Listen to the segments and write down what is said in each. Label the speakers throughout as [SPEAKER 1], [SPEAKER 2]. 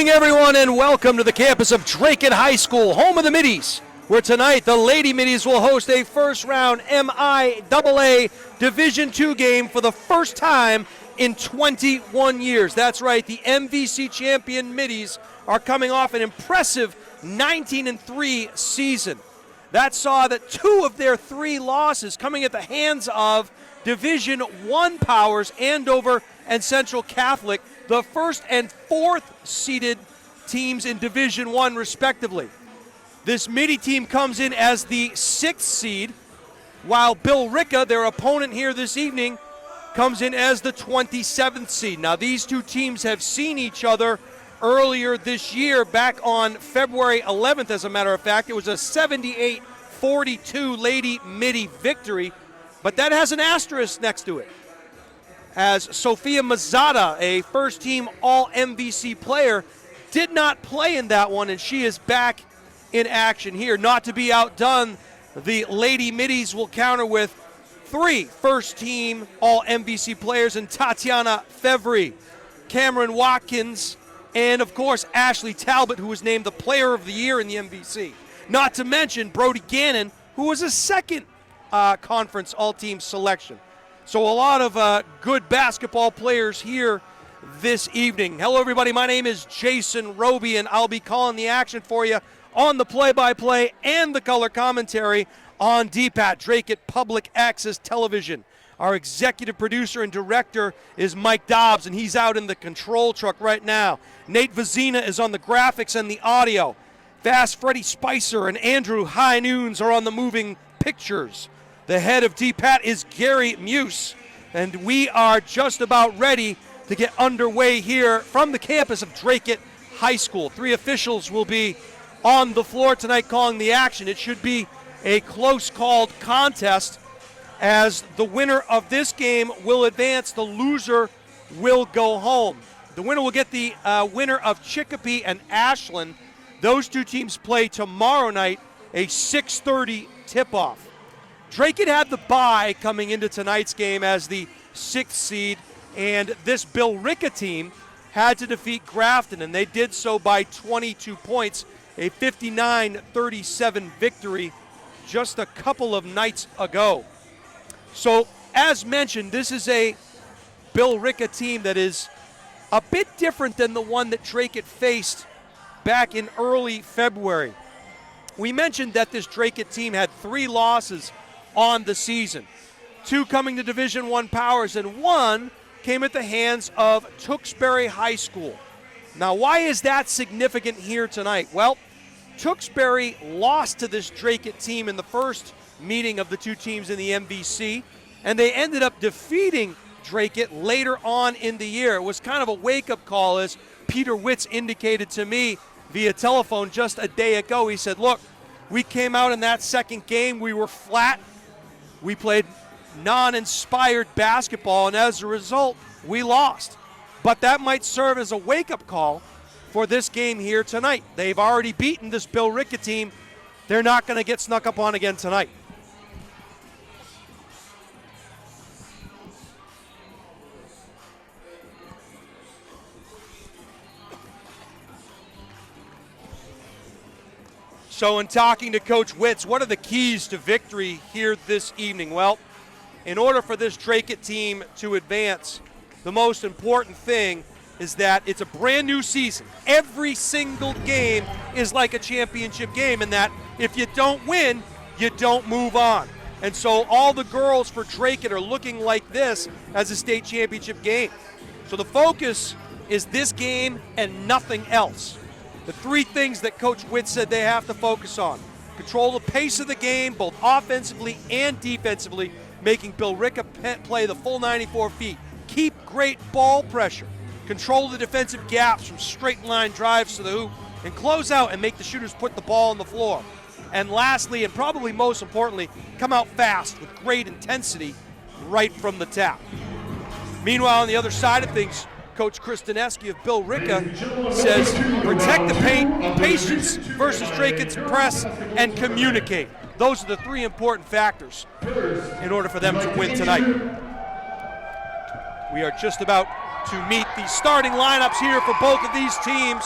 [SPEAKER 1] evening, everyone, and welcome to the campus of Dracut High School, home of the Middies, where tonight the Lady Middies will host a first-round MIAA Division II game for the first time in 21 years. That's right, the MVC champion Middies are coming off an impressive 19-3 season. That saw that 2 of their 3 losses coming at the hands of Division I powers, Andover and Central Catholic, the first and 4th seeded teams in Division I respectively. This Middy team comes in as the 6th seed, while Billerica, their opponent here this evening, comes in as the 27th seed. Now these 2 teams have seen each other earlier this year, back on February 11th, as a matter of fact. It was a 78-42 Lady Middy victory, but that has an asterisk next to it, as Sophia Mazzata, a first-team All-MVC player, did not play in that one, and she is back in action here. Not to be outdone, the Lady Middies will counter with 3 first-team All-MVC players in Tatiana Fevry, Cameron Watkins, and, of course, Ashley Talbot, who was named the Player of the Year in the MVC. Not to mention Brody Gannon, who was a second conference all-team selection. So a lot of good basketball players here this evening. Hello, everybody. My name is Jason Roby, and I'll be calling the action for you on the play-by-play and the color commentary on DPAT, Dracut Public Access Television. Our executive producer and director is Mike Dobbs, and he's out in the control truck right now. Nate Vazina is on the graphics and the audio. Fast Freddie Spicer and Andrew High Noons are on the moving pictures. The head of DPAT is Gary Muse, and we are just about ready to get underway here from the campus of Dracut High School. 3 officials will be on the floor tonight calling the action. It should be a close-called contest, as the winner of this game will advance. The loser will go home. The winner will get the winner of Chicopee and Ashland. Those 2 teams play tomorrow night, a 6:30 tip-off. Dracut had the bye coming into tonight's game as the 6th seed, and this Billerica team had to defeat Grafton, and they did so by 22 points, a 59-37 victory just a couple of nights ago. So, as mentioned, this is a Billerica team that is a bit different than the one that Dracut faced back in early February. We mentioned that this Dracut team had 3 losses on the season, 2 coming to Division I powers, and 1 came at the hands of Tewksbury High School. Now, why is that significant here tonight? Well, Tewksbury lost to this Dracut team in the first meeting of the 2 teams in the MVC, and they ended up defeating Dracut later on in the year. It was kind of a wake-up call, as Peter Witz indicated to me via telephone just a day ago. He said, look, we came out in that second game, we were flat. We played non-inspired basketball, and as a result, we lost. But that might serve as a wake-up call for this game here tonight. They've already beaten this Billerica team. They're not going to get snuck up on again tonight. So in talking to Coach Witz, what are the keys to victory here this evening? Well, in order for this Dracut team to advance, the most important thing is that it's a brand new season. Every single game is like a championship game, in that if you don't win, you don't move on. And so all the girls for Dracut are looking like this as a state championship game. So the focus is this game and nothing else. The 3 things that Coach Witz said they have to focus on: control the pace of the game, both offensively and defensively, making Billerica play the full 94 feet. Keep great ball pressure. Control the defensive gaps from straight line drives to the hoop, and close out and make the shooters put the ball on the floor. And lastly, and probably most importantly, come out fast with great intensity right from the tap. Meanwhile, on the other side of things, Coach Kristineski of Billerica says protect the paint, patience versus Dracut's press, and communicate. Those are the 3 important factors in order for them to win tonight. We are just about to meet the starting lineups here for both of these teams.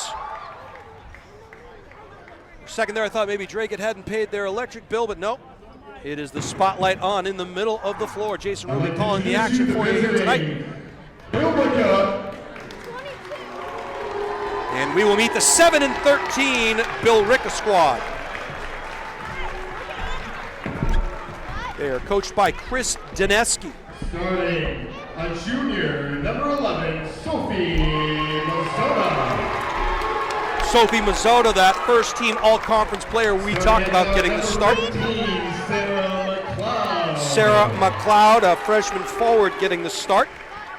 [SPEAKER 1] For a second there, I thought maybe Drake hadn't paid their electric bill, but no. It is the spotlight on in the middle of the floor. Jason Ruby calling the action for you here tonight.
[SPEAKER 2] Billerica.
[SPEAKER 1] And we will meet the 7-13 Billerica squad. They are coached by Chris Dineski.
[SPEAKER 2] Starting a junior, number 11, Sophie Mazzotta.
[SPEAKER 1] Sophie Mazzotta, that first team all-conference player we talked about getting the start.
[SPEAKER 2] 13, Sarah McLeod.
[SPEAKER 1] Sarah McLeod, a freshman forward, getting the start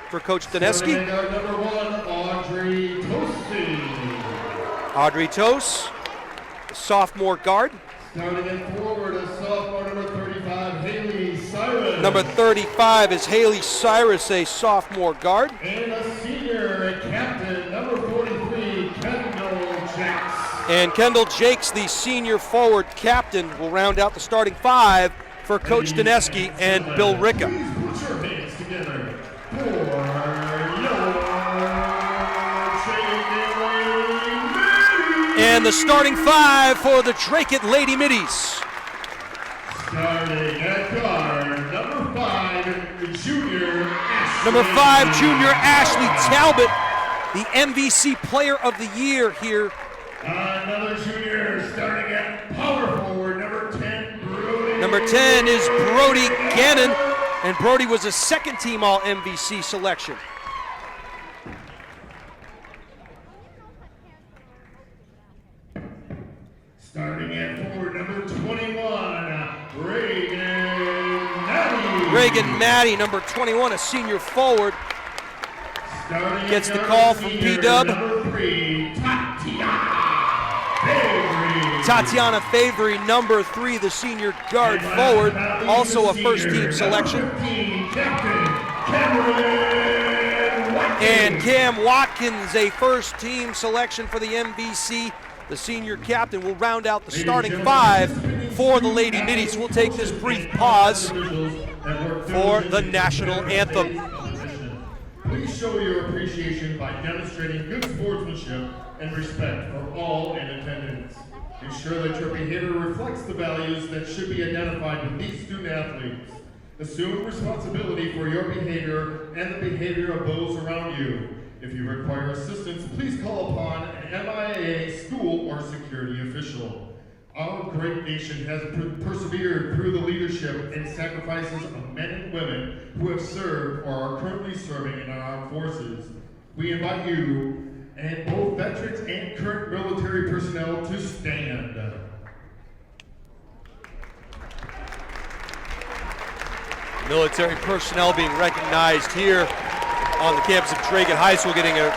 [SPEAKER 1] for Coach Dineski.
[SPEAKER 2] Starting at number 1, Audrey Tosi.
[SPEAKER 1] Audrey Tos, the sophomore guard.
[SPEAKER 2] Starting at forward, a sophomore, number 35, Haley Cyrus.
[SPEAKER 1] Number 35 is Haley Cyrus, a sophomore guard.
[SPEAKER 2] And a senior captain, number 43, Kendall Jakes.
[SPEAKER 1] And Kendall Jakes, the senior forward captain, will round out the starting five for Coach Dineski and Billerica.
[SPEAKER 2] Please put your hands together for your
[SPEAKER 1] And the starting five for the Drake Lady Middies.
[SPEAKER 2] Starting at guard, number 5, junior Ashley.
[SPEAKER 1] Number 5, junior Ashley Talbot, the MVC Player of the Year here.
[SPEAKER 2] Another junior starting at power forward, number 10, Brody.
[SPEAKER 1] Number 10 is Brody Gannon, and Brody was a second-team All-MVC selection.
[SPEAKER 2] Starting at forward, number 21, Reagan Maddie.
[SPEAKER 1] Reagan Maddie, number 21, a senior forward.
[SPEAKER 2] Starting
[SPEAKER 1] Gets
[SPEAKER 2] at
[SPEAKER 1] the
[SPEAKER 2] guard,
[SPEAKER 1] call from
[SPEAKER 2] senior,
[SPEAKER 1] P-Dub.
[SPEAKER 2] Number 3, Tatiana Avery.
[SPEAKER 1] Tatiana Favory, number 3, the senior guard forward, also a first-team selection.
[SPEAKER 2] 15, Captain Cameron Watkins.
[SPEAKER 1] And Cam Watkins, a first-team selection for the MVC. The senior captain will round out the starting five for the Lady Middies. We'll take this brief pause for the national anthem.
[SPEAKER 2] Please show your appreciation by demonstrating good sportsmanship and respect for all in attendance. Ensure that your behavior reflects the values that should be identified with these student athletes. Assume responsibility for your behavior and the behavior of those around you. If you require assistance, please call upon an MIAA school or security official. Our great nation has persevered through the leadership and sacrifices of men and women who have served or are currently serving in our armed forces. We invite you and both veterans and current military personnel to stand.
[SPEAKER 1] Military personnel being recognized here on the campus of Drake High School, getting a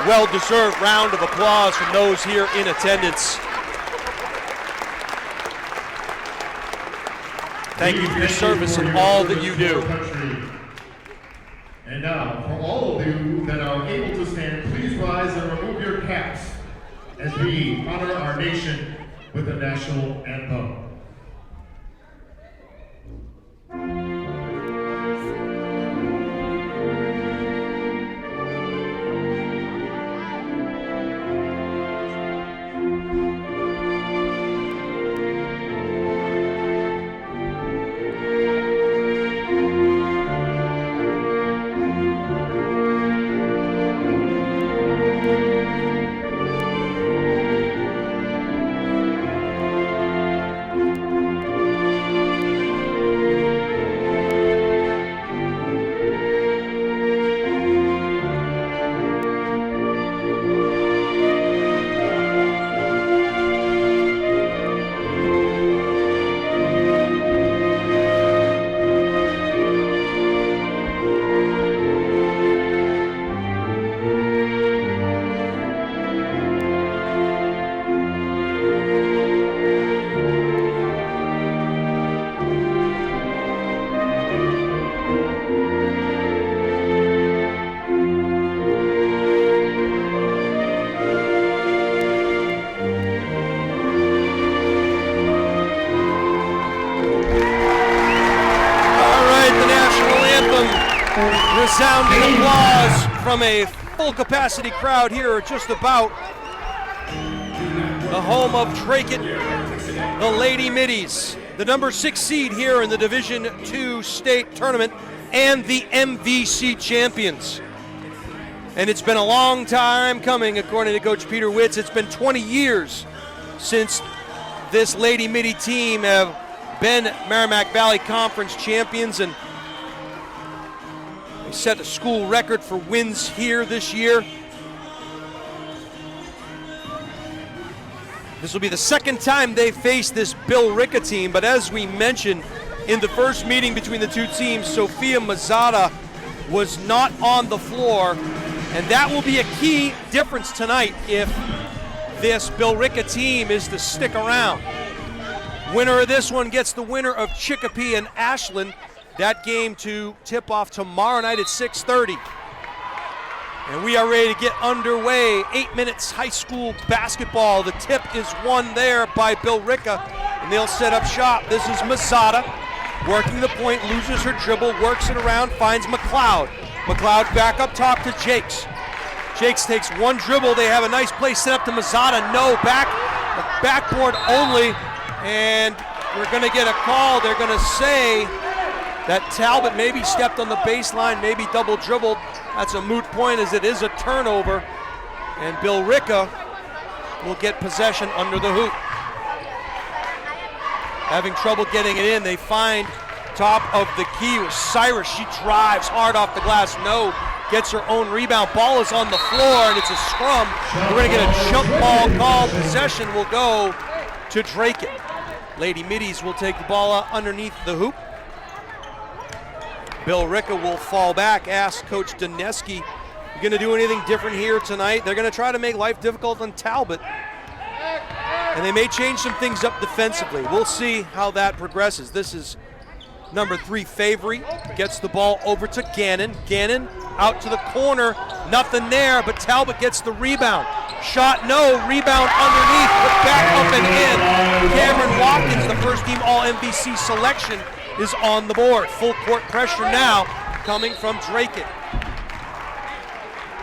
[SPEAKER 1] well-deserved round of applause from those here in attendance. Thank you for your service and all that you do.
[SPEAKER 2] And now, for all of you that are able to stand, please rise and remove your caps as we honor our nation with the national anthem.
[SPEAKER 1] Resounding applause from a full capacity crowd here, just about. the home of Draken, the Lady Middies, the number 6 seed here in the Division II state tournament, and the MVC champions. And it's been a long time coming, according to Coach Peter Witz. It's been 20 years since this Lady Midi team have been Merrimack Valley Conference champions, and they set a school record for wins here this year. This will be the second time they faced this Billerica team, but as we mentioned in the first meeting between the two teams, Sophia Mazzata was not on the floor, and that will be a key difference tonight if this Billerica team is to stick around. Winner of this one gets the winner of Chicopee and Ashland. That game to tip off tomorrow night at 6:30. And we are ready to get underway. 8 minutes high school basketball. The tip is won there by Billerica, and they'll set up shop. This is Mazzata working the point, loses her dribble, works it around, finds McLeod. McLeod back up top to Jakes. Jakes takes one dribble. They have a nice play set up to Mazzata. No, backboard only, and we're going to get a call. They're going to say that Talbot maybe stepped on the baseline, maybe double dribbled. That's a moot point as it is a turnover, and Billerica will get possession under the hoop. Having trouble getting it in, they find top of the key with Cyrus. She drives hard off the glass. No, gets her own rebound. Ball is on the floor, and it's a scrum. We're going to get a jump ball call. Possession will go to Draken. Lady Middies will take the ball out underneath the hoop. Billerica will fall back. Ask Coach Doneski, you going to do anything different here tonight? They're going to try to make life difficult on Talbot, and they may change some things up defensively. We'll see how that progresses. This is number 3, Favory, gets the ball over to Gannon. Gannon out to the corner, nothing there, but Talbot gets the rebound. Shot, no, rebound underneath, put back up and in. Cameron Watkins, the first team All-MVC selection, is on the board. Full court pressure now coming from Draken.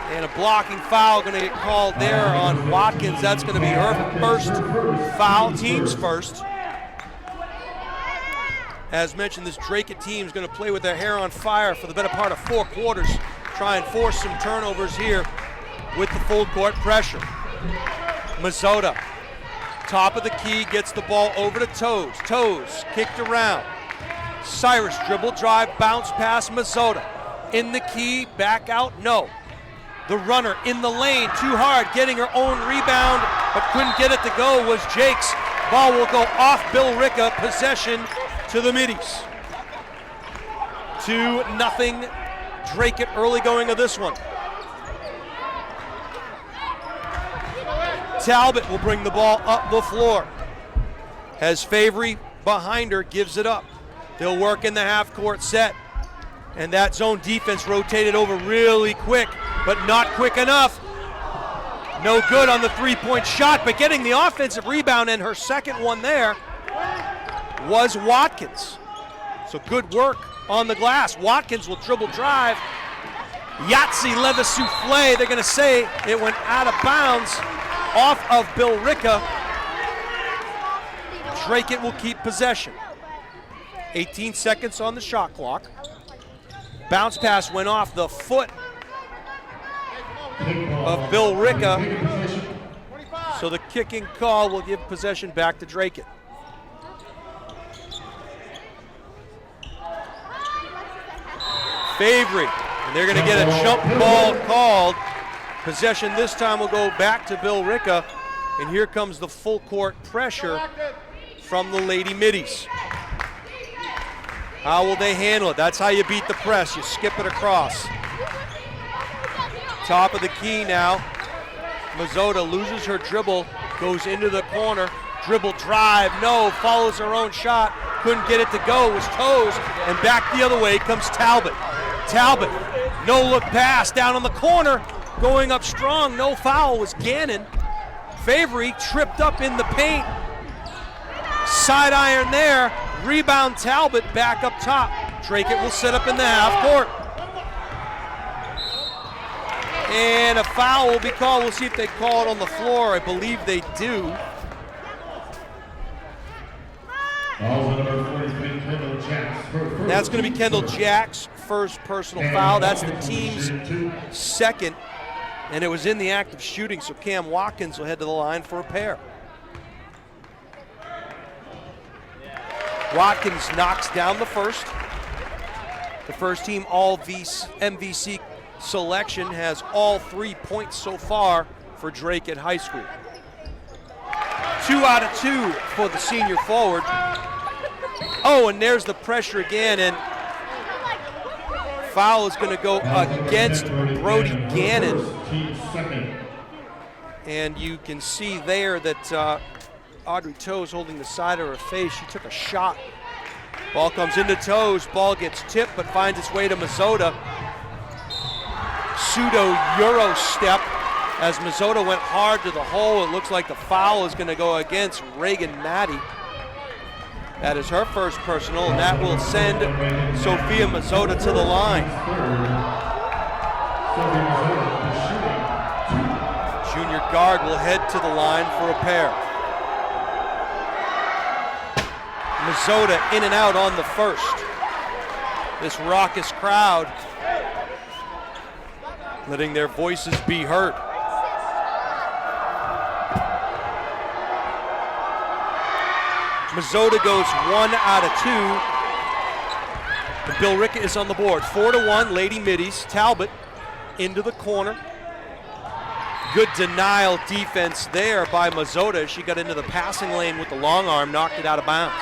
[SPEAKER 1] And a blocking foul going to get called there on Watkins. That's going to be her first foul, team's first. As mentioned, this Draken team is going to play with their hair on fire for the better part of 4 quarters. Try and force some turnovers here with the full court pressure. Mazzota, top of the key, gets the ball over to Toes. Toes kicked around. Cyrus dribble, drive, bounce pass, Mazzota. In the key, back out, no. The runner in the lane, too hard, getting her own rebound, but couldn't get it to go was Jakes. Ball will go off Billerica, possession to the Middies. 2-0 Draken, early going of this one. Talbot will bring the ball up the floor. Has Favory behind her, gives it up. They'll work in the half-court set, and that zone defense rotated over really quick, but not quick enough. No good on the three-point shot, but getting the offensive rebound, and her second one there was Watkins. So good work on the glass. Watkins will dribble drive. Yahtzee leather souffle. They're going to say it went out of bounds off of Billerica. Draken will keep possession. 18 seconds on the shot clock. Bounce pass went off the foot of Billerica. So the kicking call will give possession back to Draken. Favory, and they're going to get a jump ball called. Possession this time will go back to Billerica, and here comes the full court pressure from the Lady Middies. How will they handle it? That's how you beat the press. You skip it across. Top of the key now. Mazzota loses her dribble, goes into the corner. Dribble drive, no, follows her own shot. Couldn't get it to go, was Toes, and back the other way comes Talbot. Talbot, no look pass down on the corner, going up strong, no foul was Gannon. Favory tripped up in the paint. Side iron there, rebound Talbot back up top. Draken will set up in the half court. And a foul will be called. We'll see if they call it on the floor. I believe they do. That's going to be Kendall Jack's first personal foul. That's the team's second, and it was in the act of shooting, so Cam Watkins will head to the line for a pair. Watkins knocks down the first. The first team all MVC selection has all 3 points so far for Drake at high school. 2 out of 2 for the senior forward. Oh, and there's the pressure again, and foul is going to go against Brody Gannon. And you can see there that Audrey Toews holding the side of her face. She took a shot. Ball comes into Toews. Ball gets tipped but finds its way to Mazzotta. Pseudo Euro step as Mazzotta went hard to the hole. It looks like the foul is going to go against Reagan Maddie. That is her first personal, and that will send Sophia Mazzotta to the line. Junior guard will head to the line for a pair. Mazzotta in and out on the first. This raucous crowd letting their voices be heard. Mazzotta goes 1 out of 2. And Billerica is on the board. 4-1, Lady Middies. Talbot into the corner. Good denial defense there by Mazzotta. She got into the passing lane with the long arm, knocked it out of bounds.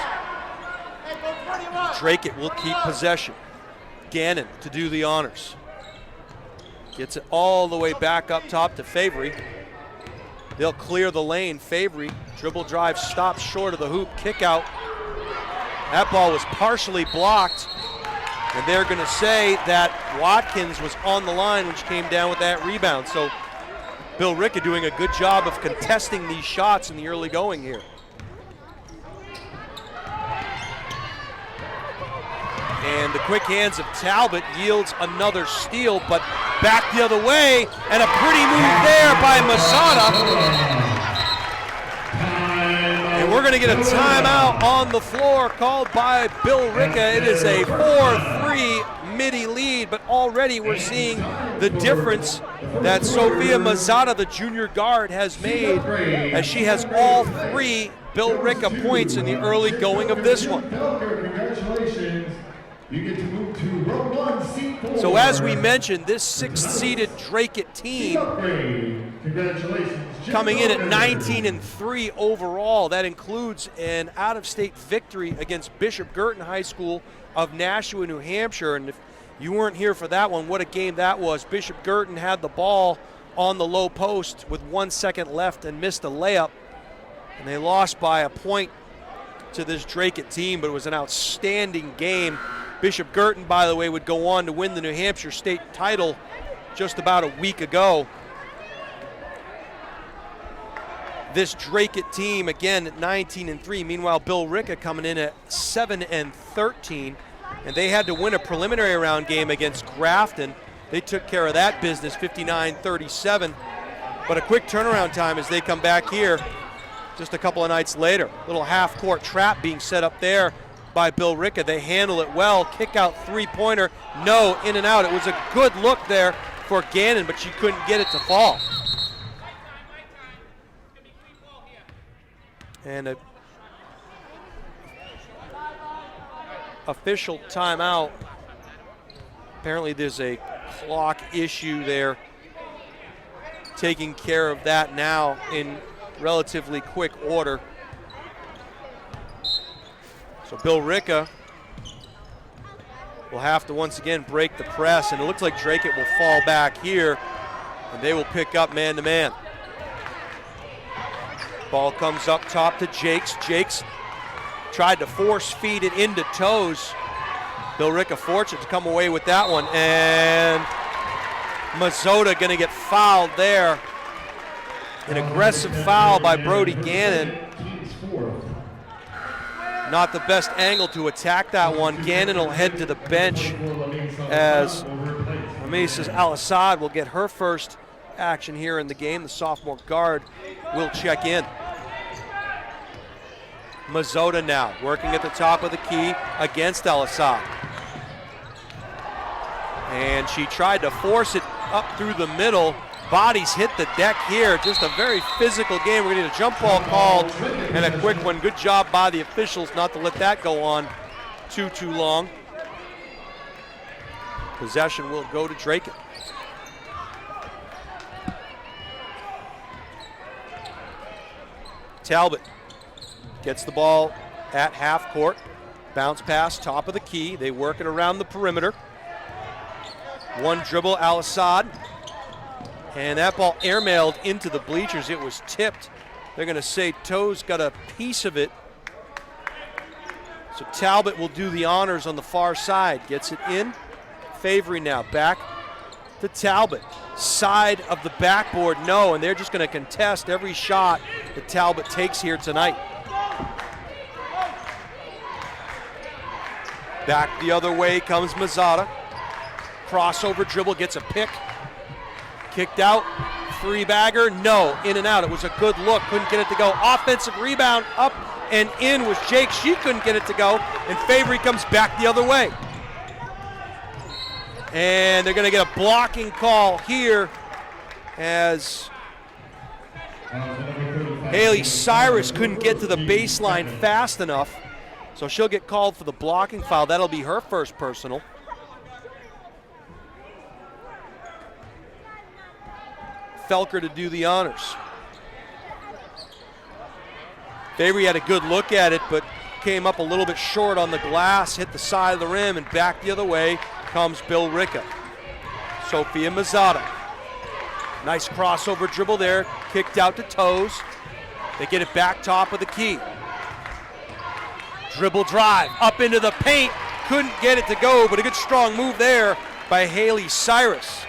[SPEAKER 1] Drake will keep possession. Gannon to do the honors. Gets it all the way back up top to Favory. They'll clear the lane. Favory, dribble drive, stops short of the hoop, kick out. That ball was partially blocked, and they're going to say that Watkins was on the line when she came down with that rebound. So Billerica doing a good job of contesting these shots in the early going here. And the quick hands of Talbot yields another steal, but back the other way, and a pretty move there by Mazzotta. And we're going to get a timeout on the floor called by Billerica. It is a 4-3 Midi lead, but already we're seeing the difference that Sophia Mazzotta, the junior guard, has made, as she has all 3 Billerica points in the early going of this one.
[SPEAKER 2] Congratulations. You get to move to row 1, seat 4.
[SPEAKER 1] So as we mentioned, this 6th-seeded Drake team coming in at 19-3 overall. That includes an out-of-state victory against Bishop Girton High School of Nashua, New Hampshire. And if you weren't here for that one, what a game that was. Bishop Girton had the ball on the low post with 1 second left and missed a layup. And they lost by a point to this Drake team, but it was an outstanding game. Bishop Girton, by the way, would go on to win the New Hampshire state title just about a week ago. This Drake team, again, at 19-3. Meanwhile, Billerica coming in at 7-13. And they had to win a preliminary round game against Grafton. They took care of that business, 59-37. But a quick turnaround time as they come back here just a couple of nights later. Little half-court trap being set up there by Billerica. They handle it well. Kick out three-pointer. No, in and out. It was a good look there for Gannon, but she couldn't get it to fall. And a official timeout. Apparently there's a clock issue there. Taking care of that now in relatively quick order. So Billerica will have to once again break the press, and it looks like Drake will fall back here, and they will pick up man-to-man. Ball comes up top to Jakes. Jakes tried to force feed it into Toews. Billerica fortunate to come away with that one, and Mazzotta going to get fouled there. An aggressive foul by Brody Gannon. Not the best angle to attack that one. Gannon will head to the bench as Rameses Al-Assad will get her first action here in the game. The sophomore guard will check in. Mazzota now working at the top of the key against Al-Assad. And she tried to force it up through the middle. Bodies hit the deck here. Just a very physical game. We're going to get a jump ball called and a quick one. Good job by the officials not to let that go on too long. Possession will go to Draken. Talbot gets the ball at half court. Bounce pass, top of the key. They work it around the perimeter. One dribble, Al-Assad. And that ball airmailed into the bleachers. It was tipped. They're going to say Toes got a piece of it. So Talbot will do the honors on the far side. Gets it in. Favoring now. Back to Talbot. Side of the backboard, no. And they're just going to contest every shot that Talbot takes here tonight. Back the other way comes Mazzota. Crossover dribble, gets a pick. Kicked out, three-bagger, no, in and out. It was a good look, couldn't get it to go. Offensive rebound, up and in was Jake. She couldn't get it to go, and Favory comes back the other way. And they're gonna get a blocking call here as Haley Cyrus couldn't get to the baseline fast enough. So she'll get called for the blocking foul. That'll be her first personal. Felker to do the honors. Favory had a good look at it, but came up a little bit short on the glass, hit the side of the rim, and back the other way comes Billerica. Sophia Mazzota. Nice crossover dribble there, kicked out to Toes. They get it back top of the key. Dribble drive, up into the paint, couldn't get it to go, but a good strong move there by Haley Cyrus.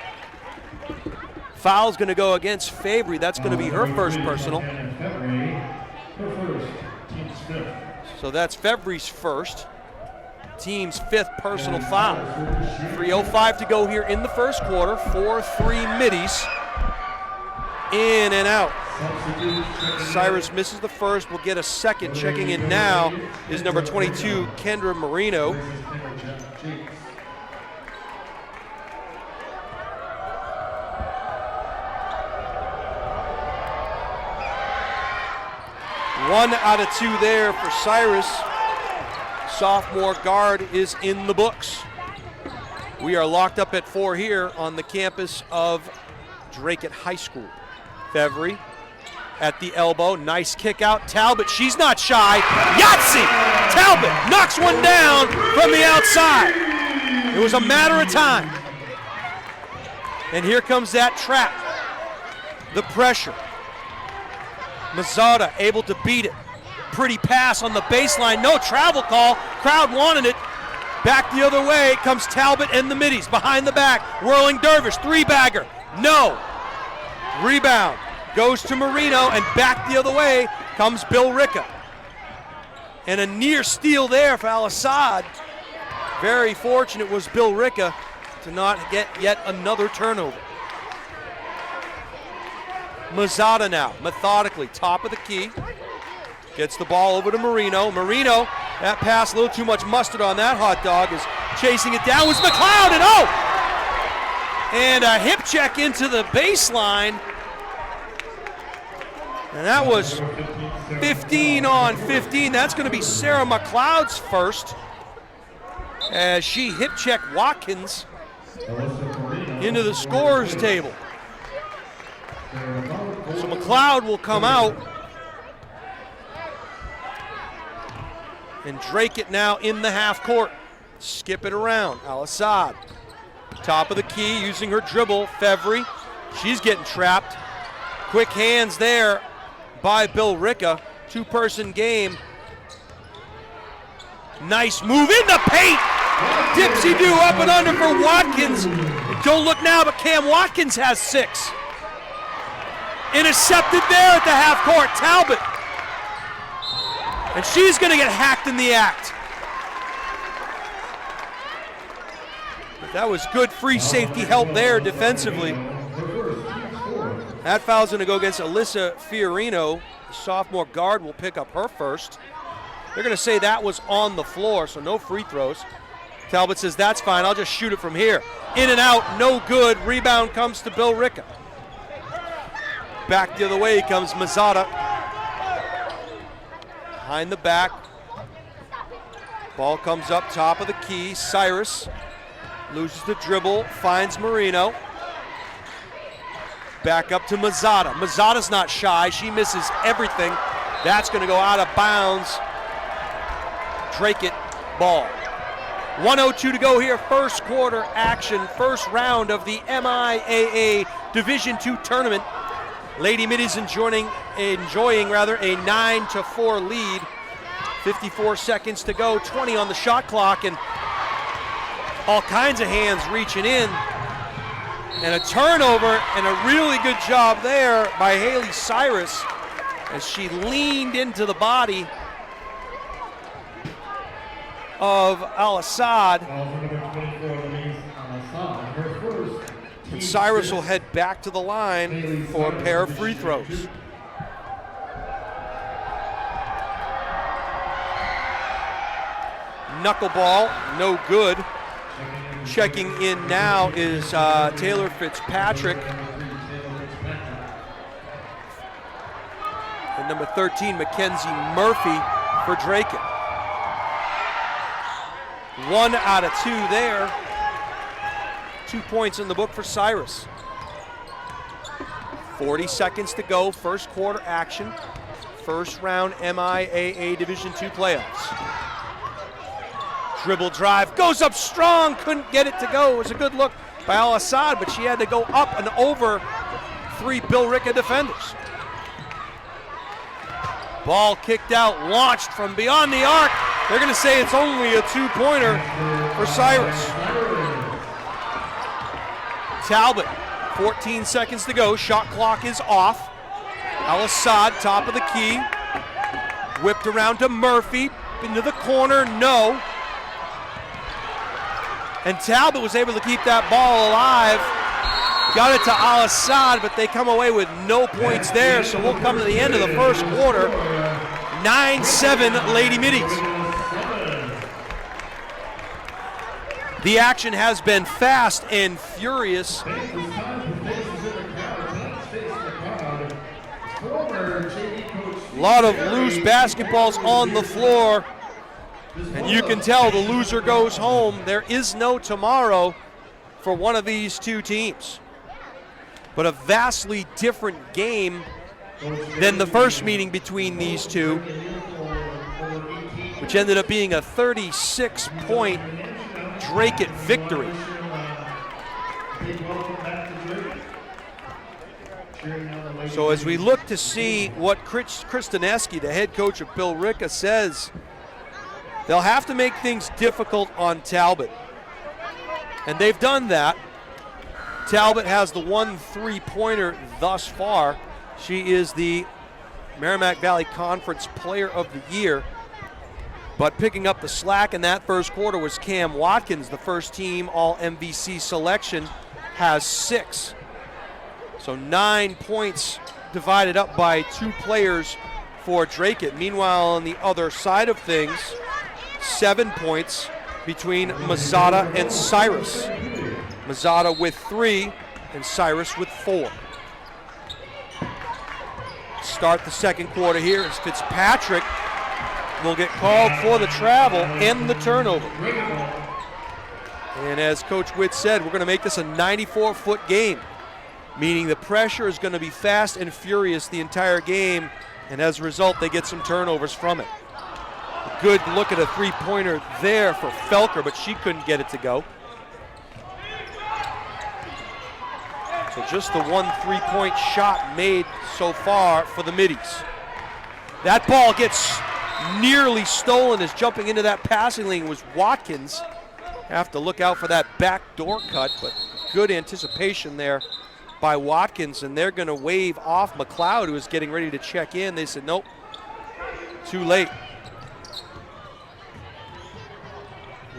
[SPEAKER 1] Foul's going to go against Favory. That's going to be her first personal. So that's Favory's first. Team's fifth personal foul. 3:05 to go here in the first quarter. 4-3 middies. In and out. Cyrus misses the first. Will get a second. Checking in now is number 22, Kendra Marino. One out of two there for Cyrus. Sophomore guard is in the books. We are locked up at 4 here on the campus of Draken High School. Favory at the elbow. Nice kick out. Talbot, she's not shy. Yahtzee! Talbot knocks one down from the outside. It was a matter of time. And here comes that trap. The pressure. Mazzota able to beat it. Pretty pass on the baseline. No travel call. Crowd wanted it. Back the other way comes Talbot and the middies. Behind the back. Whirling Dervish. Three-bagger. No. Rebound. Goes to Marino, and back the other way comes Billerica. And a near steal there for Al-Assad. Very fortunate was Billerica to not get yet another turnover. Mazzota now, methodically, top of the key. Gets the ball over to Marino. Marino, that pass, a little too much mustard on that hot dog, is chasing it down. Was McLeod, and oh! And a hip check into the baseline. And that was 15 on 15. That's going to be Sarah McLeod's first, as she hip checked Watkins into the scorers table. So McLeod will come out. And Drake it now in the half court. Skip it around. Al-Assad. Top of the key using her dribble. Favory. She's getting trapped. Quick hands there by Billerica. Two-person game. Nice move in the paint. Dipsy-do up and under for Watkins. Don't look now, but Cam Watkins has 6. Intercepted there at the half court. Talbot. And she's going to get hacked in the act. But that was good free safety help there defensively. That foul's going to go against Alyssa Fiorino. The sophomore guard will pick up her first. They're going to say that was on the floor, so no free throws. Talbot says, that's fine, I'll just shoot it from here. In and out, no good. Rebound comes to Billerica. Back the other way comes Mazzata. Behind the back. Ball comes up top of the key. Cyrus loses the dribble, finds Marino. Back up to Mazzata. Mazzata's not shy. She misses everything. That's going to go out of bounds. Drake it, ball. 1:02 to go here. First quarter action. First round of the MIAA Division II tournament. Lady Middies enjoying a 9-4 lead. 54 seconds to go. 20 on the shot clock, and all kinds of hands reaching in. And a turnover, and a really good job there by Haley Cyrus as she leaned into the body of Al-Assad. And Cyrus will head back to the line for a pair of free throws. Knuckleball, no good. Checking in now is Taylor Fitzpatrick. And number 13, Mackenzie Murphy for Draken. 1 out of 2 there. 2 points in the book for Cyrus. 40 seconds to go, first quarter action. First round MIAA Division II playoffs. Dribble drive, goes up strong, couldn't get it to go. It was a good look by Al-Assad, but she had to go up and over 3 Billerica defenders. Ball kicked out, launched from beyond the arc. They're going to say it's only a 2-pointer for Cyrus. Talbot, 14 seconds to go, shot clock is off. Al-Assad, top of the key. Whipped around to Murphy, into the corner, no. And Talbot was able to keep that ball alive. Got it to Al-Assad, but they come away with no points there, so we'll come to the end of the first quarter. 9-7 Lady Middies. The action has been fast and furious. A lot of loose basketballs on the floor. And you can tell the loser goes home. There is no tomorrow for one of these two teams. But a vastly different game than the first meeting between these two, which ended up being a 36-point Drake-it victory. So as we look to see what Chris Daneski, the head coach of Billerica, says, they'll have to make things difficult on Talbot. And they've done that. Talbot has the 1 3-pointer thus far. She is the Merrimack Valley Conference Player of the Year. But picking up the slack in that first quarter was Cam Watkins, the first team All-MVC selection, has 6. So 9 points divided up by 2 players for Drake-it. Meanwhile, on the other side of things, 7 points between Mazzata and Cyrus. Mazzata with 3 and Cyrus with 4. Start the second quarter here as Fitzpatrick will get called for the travel and the turnover. And as Coach Witt said, we're going to make this a 94-foot game, meaning the pressure is going to be fast and furious the entire game, and as a result, they get some turnovers from it. A good look at a 3-pointer there for Felker, but she couldn't get it to go. So just the 1 3-point shot made so far for the Middies. That ball gets nearly stolen as jumping into that passing lane was Watkins. Have to look out for that backdoor cut, but good anticipation there by Watkins, and they're going to wave off McLeod, who is getting ready to check in. They said, nope, too late.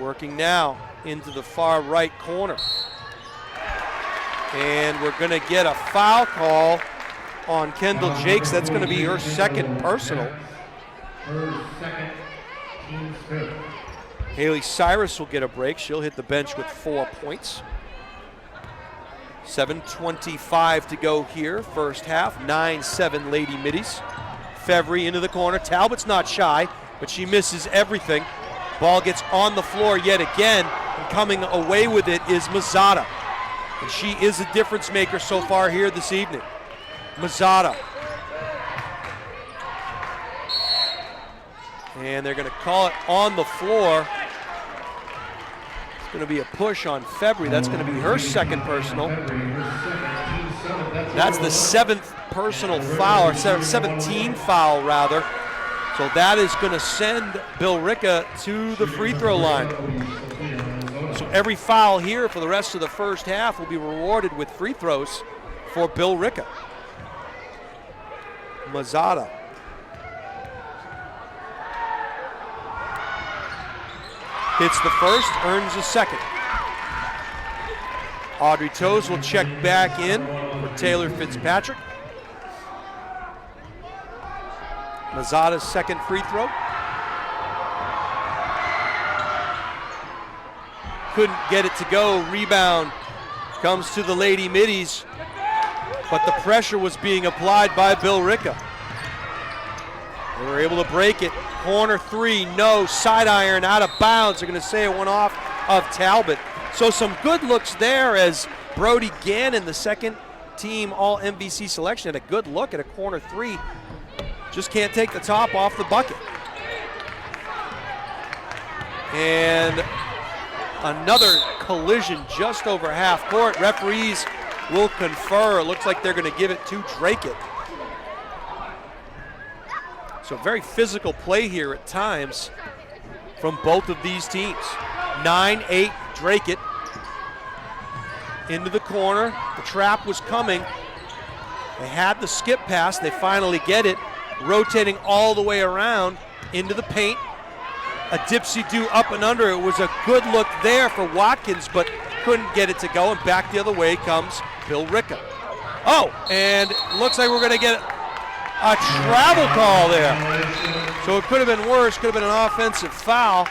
[SPEAKER 1] Working now into the far right corner. And we're going to get a foul call on Kendall Jakes. That's going to be her second personal.
[SPEAKER 2] team's fifth.
[SPEAKER 1] Haley Cyrus will get a break. She'll hit the bench with 4 points. 7:25 to go here, first half. 9-7 Lady Middies. Fevry into the corner. Talbot's not shy, but she misses everything. Ball gets on the floor yet again, and coming away with it is Mazzata. And she is a difference maker so far here this evening. Mazzata. And they're going to call it on the floor. It's going to be a push on February. That's going to be her second personal. That's the 7th personal foul, or 17 foul rather. So that is going to send Billerica to the free throw line. So every foul here for the rest of the first half will be rewarded with free throws for Billerica. Mazzata. Hits the first, earns the second. Audrey Toes will check back in for Taylor Fitzpatrick. Mazzata's second free throw. Couldn't get it to go. Rebound comes to the Lady Middies, but the pressure was being applied by Billerica. They were able to break it. Corner three, no. Side iron, out of bounds. They're going to say it went off of Talbot. So some good looks there as Brody Gannon, the second team All-MVC selection, had a good look at a corner three. Just can't take the top off the bucket. And another collision just over half court. Referees will confer. It looks like they're going to give it to Drake. So very physical play here at times from both of these teams. 9-8 Drake into the corner. The trap was coming. They had the skip pass. They finally get it. Rotating all the way around into the paint. A dipsy-do up and under. It was a good look there for Watkins, but couldn't get it to go. And back the other way comes Billerica. Oh, and looks like we're going to get a travel call there. So it could have been worse. Could have been an offensive foul.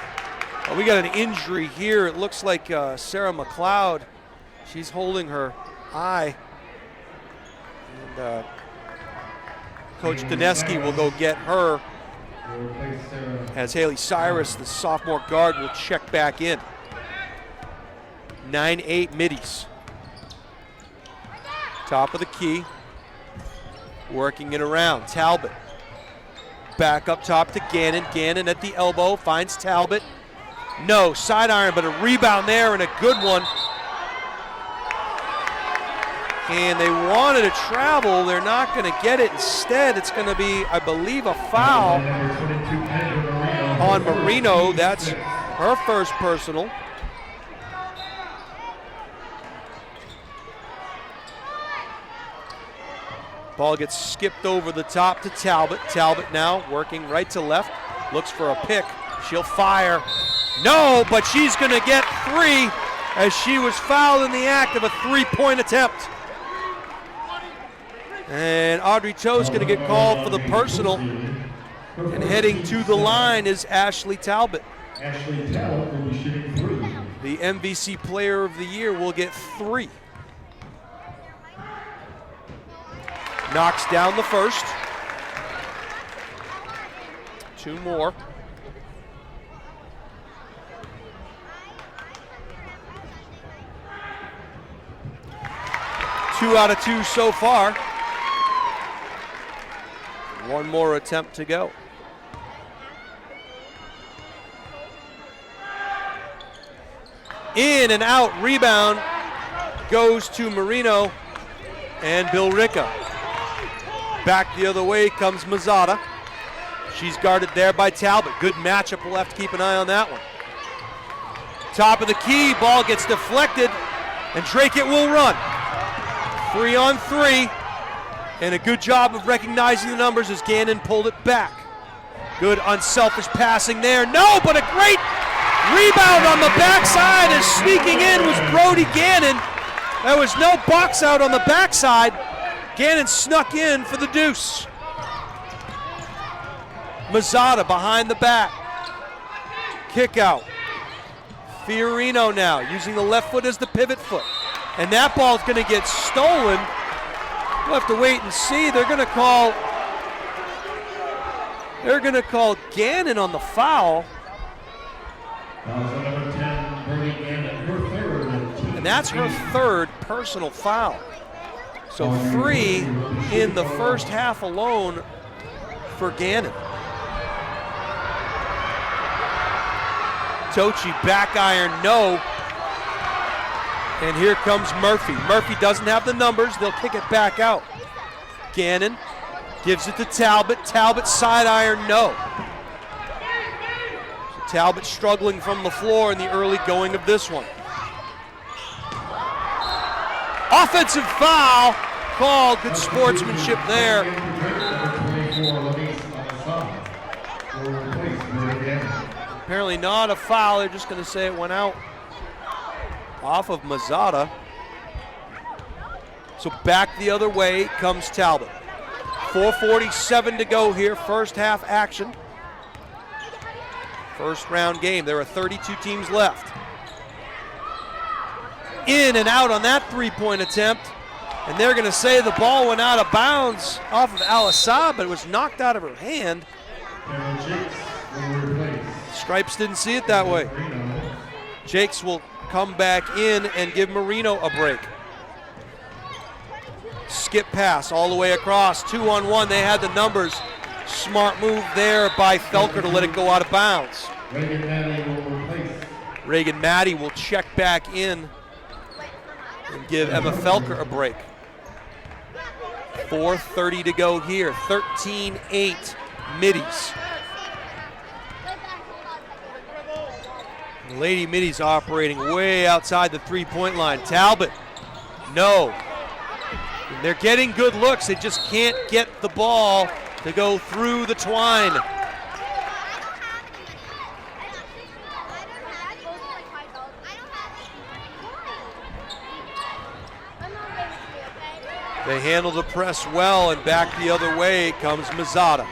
[SPEAKER 1] But we got an injury here. It looks like Sarah McLeod. She's holding her eye. And Coach Dineski will go get her as Haley Cyrus, the sophomore guard, will check back in. 9-8 Middies. Top of the key. Working it around. Talbot. Back up top to Gannon. Gannon at the elbow. Finds Talbot. No. Side iron, but a rebound there and a good one. And they wanted to travel. They're not going to get it. Instead, it's going to be, I believe, a foul on Marino. That's her first personal. Ball gets skipped over the top to Talbot. Talbot now working right to left. Looks for a pick. She'll fire. No, but she's going to get three as she was fouled in the act of a three-point attempt. And Audrey Toe's going to get called for the personal. And heading to the line is Ashley Talbot.
[SPEAKER 2] Ashley Talbot will be shooting three.
[SPEAKER 1] The MVC Player of the Year will get three. Knocks down the first. Two more. Two out of two so far. One more attempt to go. In and out rebound goes to Marino and Billerica. Back the other way comes Mazzata. She's guarded there by Talbot. Good matchup. We'll have to keep an eye on that one. Top of the key, ball gets deflected, and Drake will run. 3 on 3, and a good job of recognizing the numbers as Gannon pulled it back. Good unselfish passing there. No, but a great rebound on the backside as sneaking in was Brody Gannon. There was no box out on the backside. Gannon snuck in for the deuce. Mazzata behind the back. Kick out. Fiorino now using the left foot as the pivot foot. And that ball's going to get stolen. We'll have to wait and see. They're going to call Gannon on the foul. And that's her third personal foul. So 3 in the first half alone for Gannon. Tochi back iron, no. And here comes Murphy. Murphy doesn't have the numbers. They'll kick it back out. Gannon gives it to Talbot. Talbot side iron, no. So Talbot struggling from the floor in the early going of this one. Offensive foul called. Good sportsmanship there. Apparently not a foul. They're just going to say it went out off of Mazzata. So back the other way comes Talbot. 4:47 to go here, first half action. First round game. There are 32 teams left. In and out on that three-point attempt. And they're going to say the ball went out of bounds off of Al-Assad, but it was knocked out of her hand. Stripes didn't see it that way. Jakes will come back in and give Marino a break. Skip pass all the way across. 2-on-1. They had the numbers. Smart move there by Felker to let it go out of bounds. Reagan Maddie will check back in and give Emma Felker a break. 4:30 to go here. 13-8 Middies. Lady Middies operating way outside the three-point line. Talbot, no. And they're getting good looks. They just can't get the ball to go through the twine. They handle the press well, and back the other way comes Mazzata.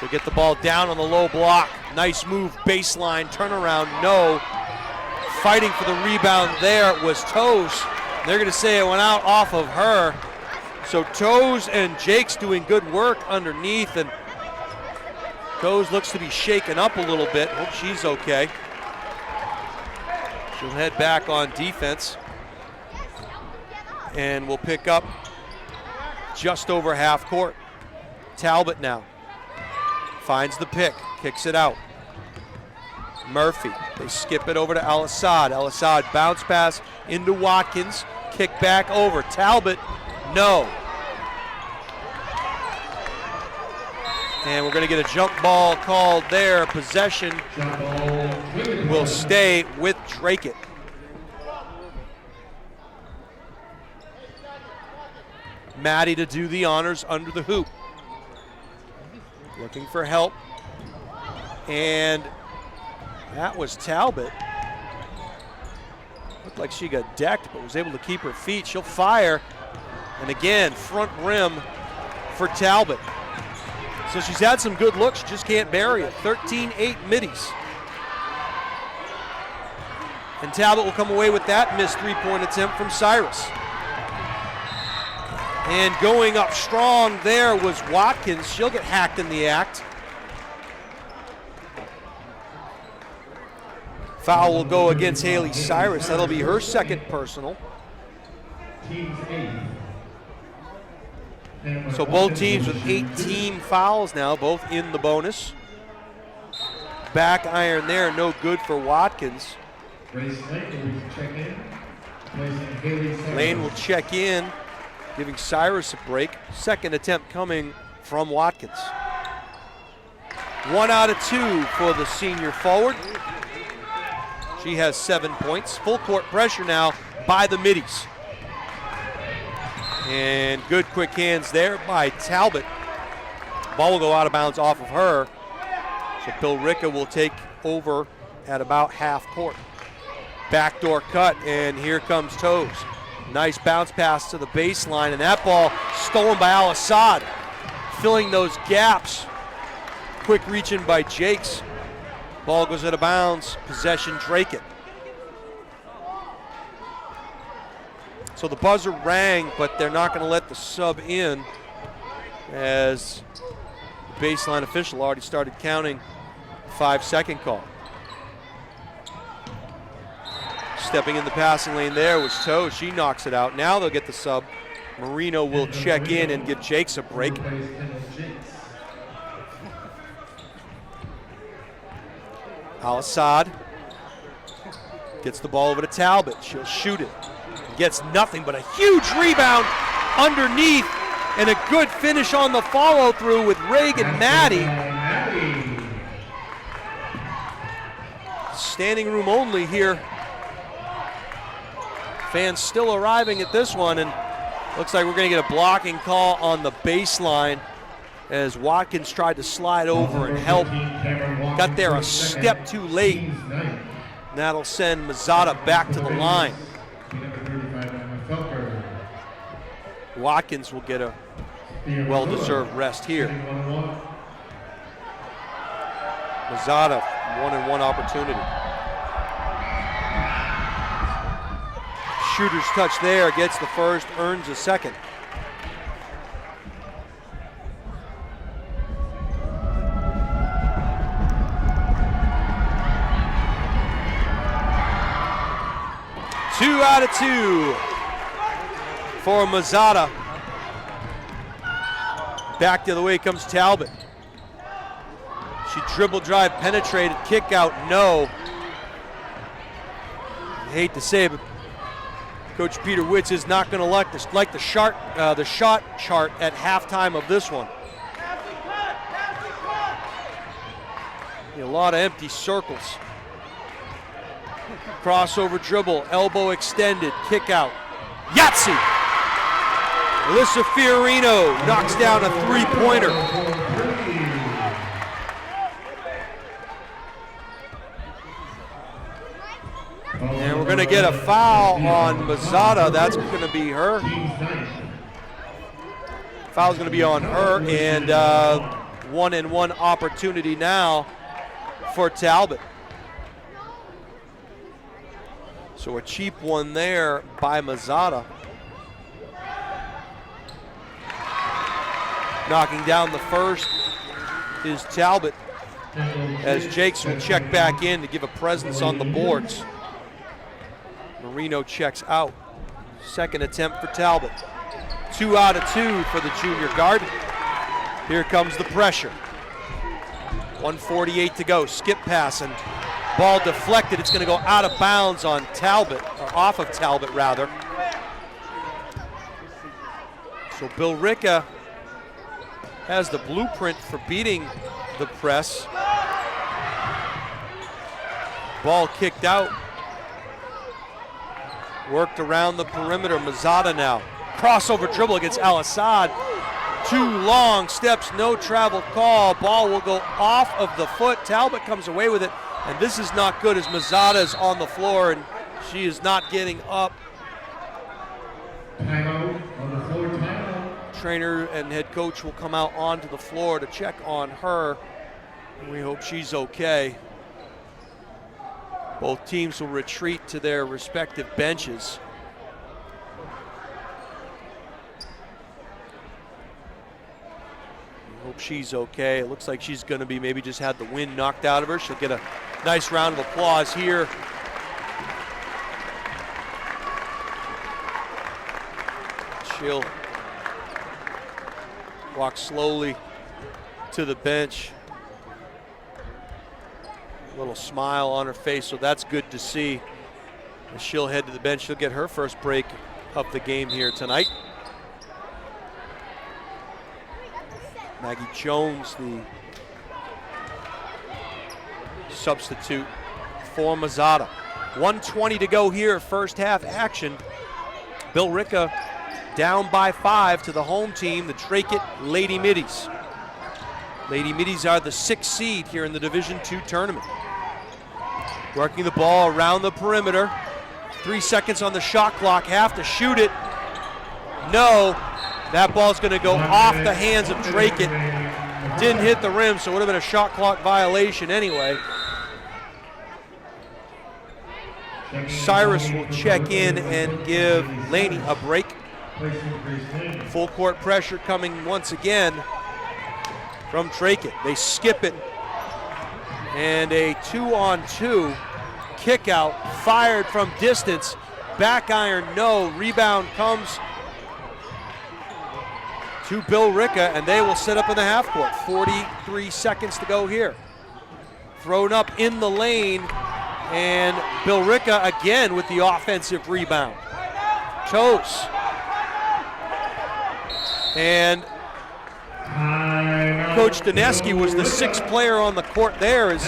[SPEAKER 1] They get the ball down on the low block. Nice move, baseline, turnaround, no. Fighting for the rebound there was Toes. They're going to say it went out off of her. So Toes and Jakes doing good work underneath, and Toes looks to be shaken up a little bit. Hope she's okay. She'll head back on defense. And we'll pick up just over half court. Talbot now finds the pick, kicks it out. Murphy, they skip it over to Al-Assad. Al-Assad bounce pass into Watkins, kick back over. Talbot, no. And we're going to get a jump ball called there. Possession will stay with Drakeit. Maddie to do the honors under the hoop. Looking for help. And that was Talbot. Looked like she got decked, but was able to keep her feet. She'll fire. And again, front rim for Talbot. So she's had some good looks, she just can't bury it. 13-8 Middies. And Talbot will come away with that missed three-point attempt from Cyrus. And going up strong there was Watkins. She'll get hacked in the act. Foul will go against Haley Cyrus. That'll be her second personal. So both teams with 18 fouls now, both in the bonus. Back iron there, no good for Watkins. Lane will check in, giving Cyrus a break. Second attempt coming from Watkins. 1 out of 2 for the senior forward. She has 7 points. Full court pressure now by the Middies. And good quick hands there by Talbot. Ball will go out of bounds off of her. So Billerica will take over at about half court. Backdoor cut, and here comes Toes. Nice bounce pass to the baseline, and that ball stolen by Al-Assad. Filling those gaps. Quick reach in by Jakes. Ball goes out of bounds. Possession, Drake it. So the buzzer rang, but they're not going to let the sub in, as the baseline official already started counting 5-second call. Stepping in the passing lane there was Toe. She knocks it out. Now they'll get the sub. Marino will check in and give Jakes a break. Al-Assad gets the ball over to Talbot. She'll shoot it. Gets nothing but a huge rebound underneath, and a good finish on the follow-through with Reagan Maddie. Standing room only here. Fans still arriving at this one, and looks like we're going to get a blocking call on the baseline as Watkins tried to slide over and help. Got there a step too late. And that'll send Mazzata back to the line. Watkins will get a well-deserved rest here. Mazzata, 1-and-1 opportunity. Shooter's touch there, gets the first, earns a second. Two out of two for Mazzata. Back the other way comes Talbot. She dribble drive, penetrated, kick out, no. I hate to say it, but Coach Peter Witz is not going to like the shot chart at halftime of this one. A lot of empty circles. Crossover dribble, elbow extended, kick out. Yahtzee! Alyssa Fiorino knocks down a three-pointer. And we're going to get a foul on Mazzata. That's going to be her. Foul's going to be on her, and 1-and-1 opportunity now for Talbot. So a cheap one there by Mazzata. Knocking down the first is Talbot, as Jakes will check back in to give a presence on the boards. Marino checks out. Second attempt for Talbot. 2 out of 2 for the junior guard. Here comes the pressure. 1:48 to go. Skip pass and ball deflected. It's going to go out of bounds on Talbot, or off of Talbot rather. So Billerica has the blueprint for beating the press. Ball kicked out. Worked around the perimeter. Mazzata now. Crossover dribble against Al-Assad. 2 long steps, no travel call. Ball will go off of the foot. Talbot comes away with it. And this is not good as Mazzata is on the floor and she is not getting up.
[SPEAKER 2] Timeout on the floor, timeout.
[SPEAKER 1] Trainer and head coach will come out onto the floor to check on her. We hope she's okay. Both teams will retreat to their respective benches. We hope she's okay. It looks like she's going to be maybe just had the wind knocked out of her. She'll get a nice round of applause here. She'll walk slowly to the bench. A little smile on her face, so that's good to see. As she'll head to the bench. She'll get her first break of the game here tonight. Maggie Jones, the substitute for Mazzata. 1:20 to go here, first half action. Billerica down by 5 to the home team, the Drake-It Lady Middies. Lady Middies are the 6th seed here in the Division II tournament. Working the ball around the perimeter. 3 seconds on the shot clock, have to shoot it. No, that ball's going to go off the hands of Drake-It. Didn't hit the rim, so it would have been a shot clock violation anyway. Cyrus will check in and give Laney a break. Full court pressure coming once again from Draken. They skip it. And a 2-on-2 kick out, fired from distance. Back iron, no. Rebound comes to Billerica, and they will set up in the half court. 43 seconds to go here. Thrown up in the lane, and Billerica again with the offensive rebound. Toes. And Coach Dineski was the sixth player on the court there as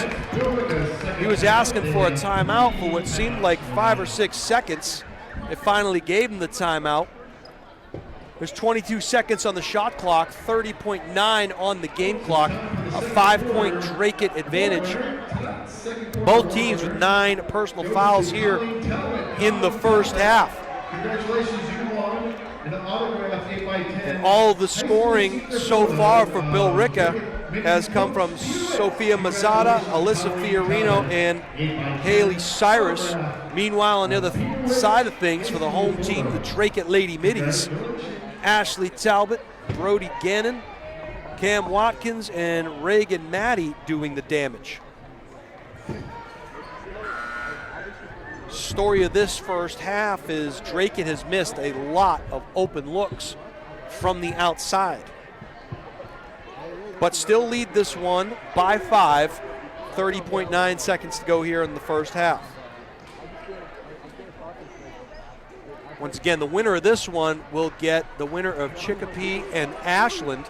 [SPEAKER 1] he was asking for a timeout for what seemed like 5 or 6 seconds. It finally gave him the timeout. There's 22 seconds on the shot clock, 30.9 on the game clock, a 5-point Draken advantage. Both teams with 9 personal fouls here in the first half.
[SPEAKER 2] Congratulations, you won an autograph 8x10.
[SPEAKER 1] And all of the scoring so far for Billerica has come from Sophia Mazzata, Alyssa Fiorino, and Haley Cyrus. Meanwhile, on the other side of things, for the home team, the Draken Lady Middies, Ashley Talbot, Brody Gannon, Cam Watkins, and Reagan Maddie doing the damage. Story of this first half is Draken has missed a lot of open looks from the outside, but still lead this one by 5. 30.9 seconds to go here in the first half. Once again, the winner of this one will get the winner of Chicopee and Ashland,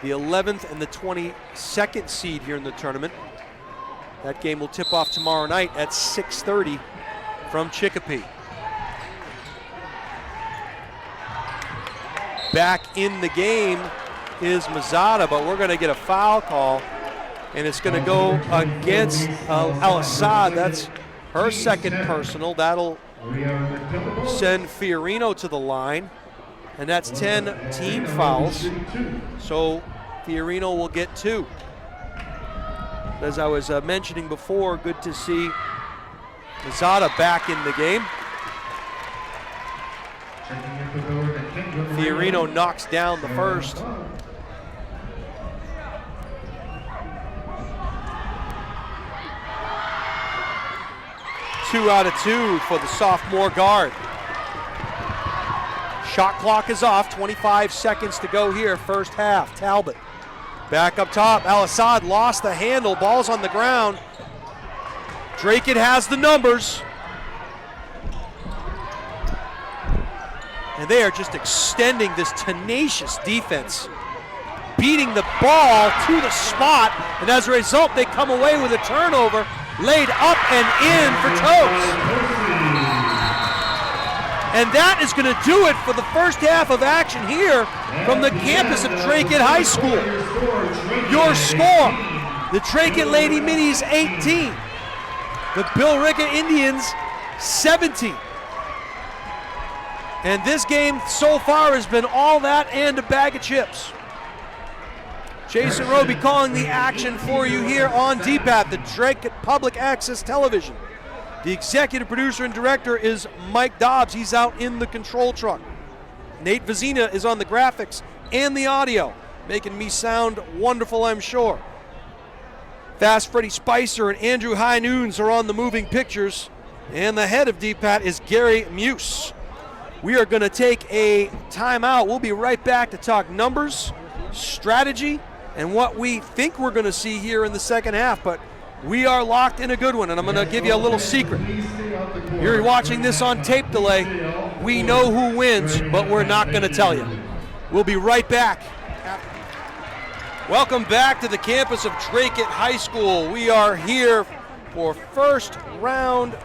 [SPEAKER 1] the 11th and the 22nd seed here in the tournament. That game will tip off tomorrow night at 6:30 from Chicopee. Back in the game is Mazzata, but we're going to get a foul call, and it's going to go against Al-Assad. That's her second personal. That'll send Fiorino to the line, and that's 10 team fouls. So Fiorino will get 2. As I was mentioning before, good to see Mazzata back in the game. Fiorino knocks down the first. Two out of 2 for the sophomore guard. Shot clock is off, 25 seconds to go here, first half. Talbot back up top. Al-Assad lost the handle, ball's on the ground. Draken has the numbers. And they are just extending this tenacious defense, beating the ball to the spot, and as a result, they come away with a turnover, laid up and in for Toes. And that is going to do it for the first half of action here from the campus of Draken High School. Your score, the Draken Lady Middies 18, the Billerica Indians 17. And this game so far has been all that and a bag of chips. Jason Roby calling the action for you here on DPAT, the Draken Public Access Television. The executive producer and director is Mike Dobbs. He's out in the control truck. Nate Vizina is on the graphics and the audio, making me sound wonderful, I'm sure. Fast Freddy Spicer and Andrew High Noons are on the moving pictures. And the head of DPAT is Gary Muse. We are going to take a timeout. We'll be right back to talk numbers, strategy, and what we think we're going to see here in the second half. But we are locked in a good one, and I'm going to give you a little secret. You're watching this on tape delay. We know who wins, but we're not going to tell you. We'll be right back. Welcome back to the campus of Draken High School. We are here for first round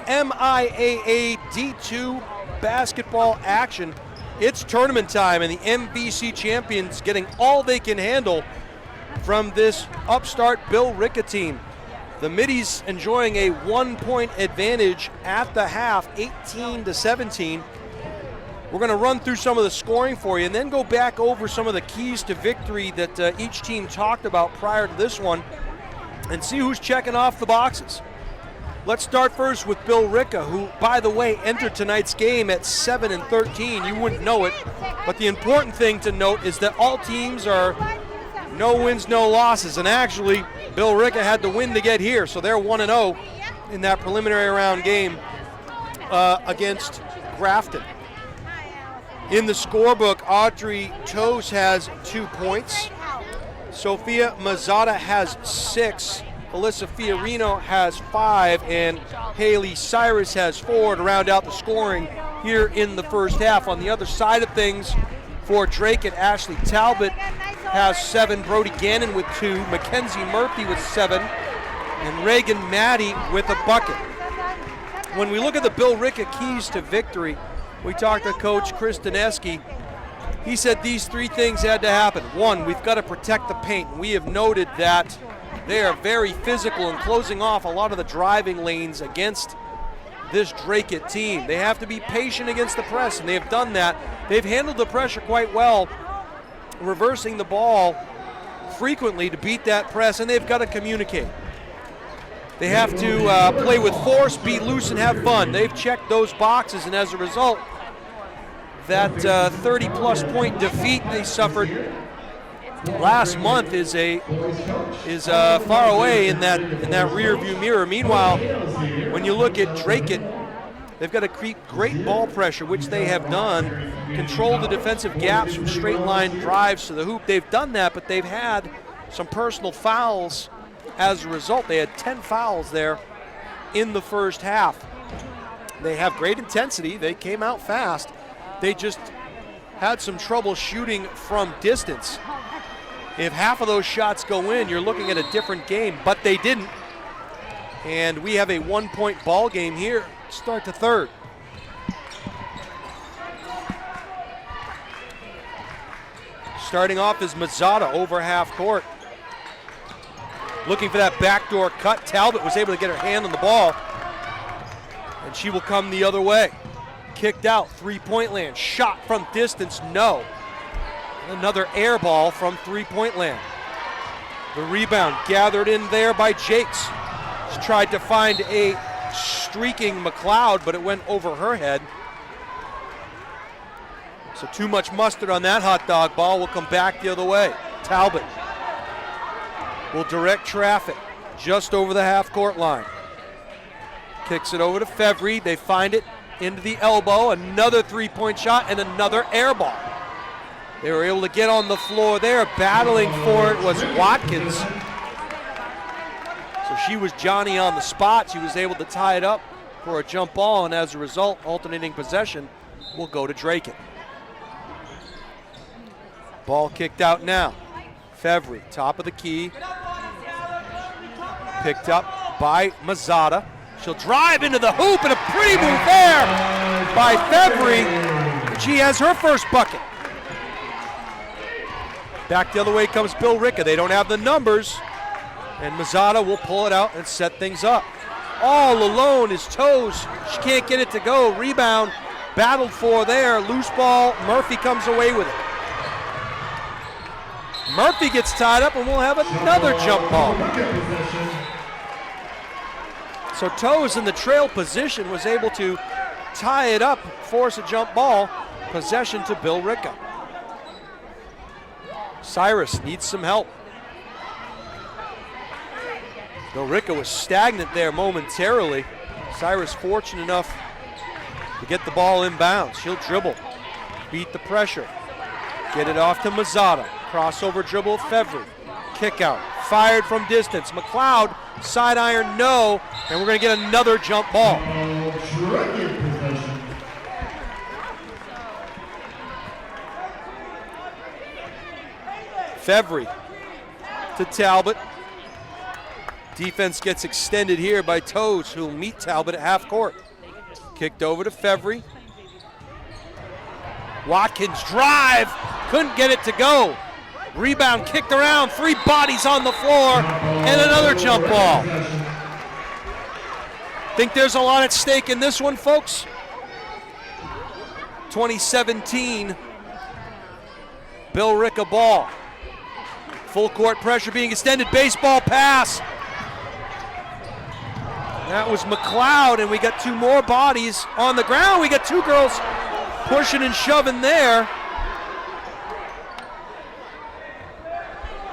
[SPEAKER 1] MIAA D2 basketball action. It's tournament time, and the MVC champions getting all they can handle from this upstart Billerica team. The Middies enjoying a 1-point advantage at the half, 18-17. We're going to run through some of the scoring for you and then go back over some of the keys to victory that each team talked about prior to this one and see who's checking off the boxes. Let's start first with Billerica, who, by the way, entered tonight's game at 7-13. You wouldn't know it, but the important thing to note is that all teams are no wins, no losses, and actually, Billerica had to win to get here, so they're 1-0 in that preliminary round game against Grafton. In the scorebook, Audrey Toes has 2 points. Sophia Mazzata has 6. Alyssa Fiorino has 5. And Haley Cyrus has 4 to round out the scoring here in the first half. On the other side of things, for Drake and Ashley Talbot has 7. Brody Gannon with 2. Mackenzie Murphy with 7. And Reagan Maddie with a bucket. When we look at the Billerica keys to victory, we talked to Coach Chris Dineski. He said these 3 things had to happen. 1, we've got to protect the paint. We have noted that they are very physical and closing off a lot of the driving lanes against this Drake team. They have to be patient against the press, and they have done that. They've handled the pressure quite well, reversing the ball frequently to beat that press, and they've got to communicate. They have to play with force, be loose, and have fun. They've checked those boxes, and as a result, that 30-plus point defeat they suffered last month is far away in that rear-view mirror. Meanwhile, when you look at Drake, they've got to create great ball pressure, which they have done, control the defensive gaps from straight-line drives to the hoop. They've done that, but they've had some personal fouls. As a result, they had 10 fouls there in the first half. They have great intensity. They came out fast. They just had some trouble shooting from distance. If half of those shots go in, you're looking at a different game, but they didn't. And we have a 1-point ball game here, start to third. Starting off is Mazzata over half court. Looking for that backdoor cut. Talbot was able to get her hand on the ball, and she will come the other way. Kicked out, 3-point land. Shot from distance, no. Another air ball from 3-point land. The rebound gathered in there by Jakes. She tried to find a streaking McLeod, but it went over her head. So too much mustard on that hot dog ball. Will come back the other way. Talbot will direct traffic just over the half-court line. Kicks it over to Fevry. They find it into the elbow. Another 3-point shot and another air ball. They were able to get on the floor there. Battling for it was Watkins. So she was Johnny on the spot. She was able to tie it up for a jump ball, and as a result, alternating possession will go to Draken. Ball kicked out now. Fevry, top of the key. Picked up by Mazzata. She'll drive into the hoop, and a pretty move there by Fevry. She has her first bucket. Back the other way comes Billerica. They don't have the numbers, and Mazzata will pull it out and set things up. All alone is Toes. She can't get it to go. Rebound battled for there. Loose ball. Murphy comes away with it. Murphy gets tied up, and we'll have another jump ball. So Toes in the trail position was able to tie it up, force a jump ball. Possession to Billerica. Cyrus needs some help. Billerica was stagnant there momentarily. Cyrus fortunate enough to get the ball inbounds. She'll dribble, beat the pressure, get it off to Mazzata. Crossover dribble, Fevry. Kick out, fired from distance. McLeod, side iron, no, and we're going to get another jump ball. Fevry to Talbot. Defense gets extended here by Toes, who will meet Talbot at half court. Kicked over to Fevry. Watkins drive, couldn't get it to go. Rebound kicked around, 3 bodies on the floor, and another jump ball. Think there's a lot at stake in this one, folks? 2017 Billerica ball. Full court pressure being extended, baseball pass. That was McLeod, and we got two more bodies on the ground. We got two girls pushing and shoving there.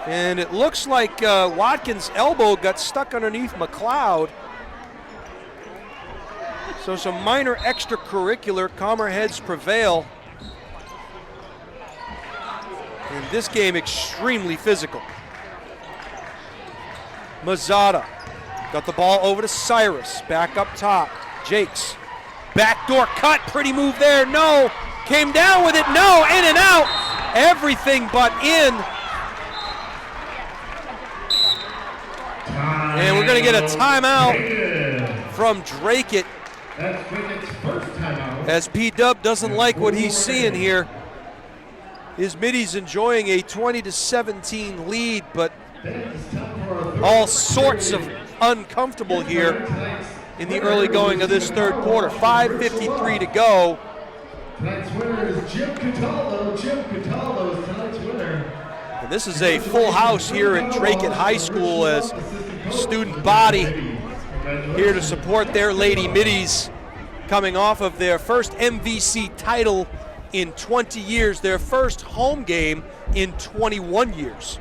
[SPEAKER 1] And it looks like Watkins' elbow got stuck underneath McLeod. So some minor extracurricular, calmer heads prevail. In this game, extremely physical. Mazzata got the ball over to Cyrus, back up top. Jakes, backdoor cut, pretty move there, no. Came down with it, no, in and out. Everything but in. And we're gonna get a timeout from Drake.
[SPEAKER 2] That's Drake's first timeout.
[SPEAKER 1] As P-Dub doesn't like what he's seeing here. His middies enjoying a 20-17 lead, but all sorts of uncomfortable here in the early going of this third quarter. 5:53 to go.
[SPEAKER 2] Tonight's winner is Jim Cataldo. Jim Cataldo is tonight's winner.
[SPEAKER 1] And this is a full house here at Drake High School as student body here to support their Lady Middies, coming off of their first MVC title in 20 years, their first home game in 21 years.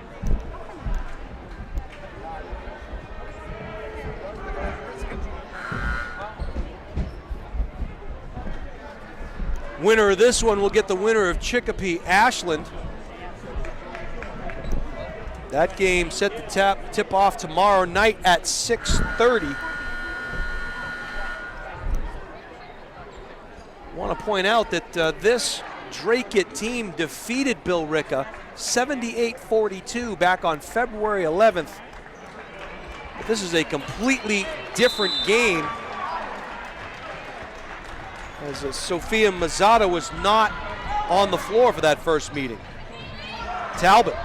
[SPEAKER 1] Winner of this one will get the winner of Chicopee Ashland. That game set to tip off tomorrow night at 6:30. I want to point out that this Drake team defeated Billerica 78-42 back on February 11th. But this is a completely different game, as Sophia Mazzata was not on the floor for that first meeting. Talbot.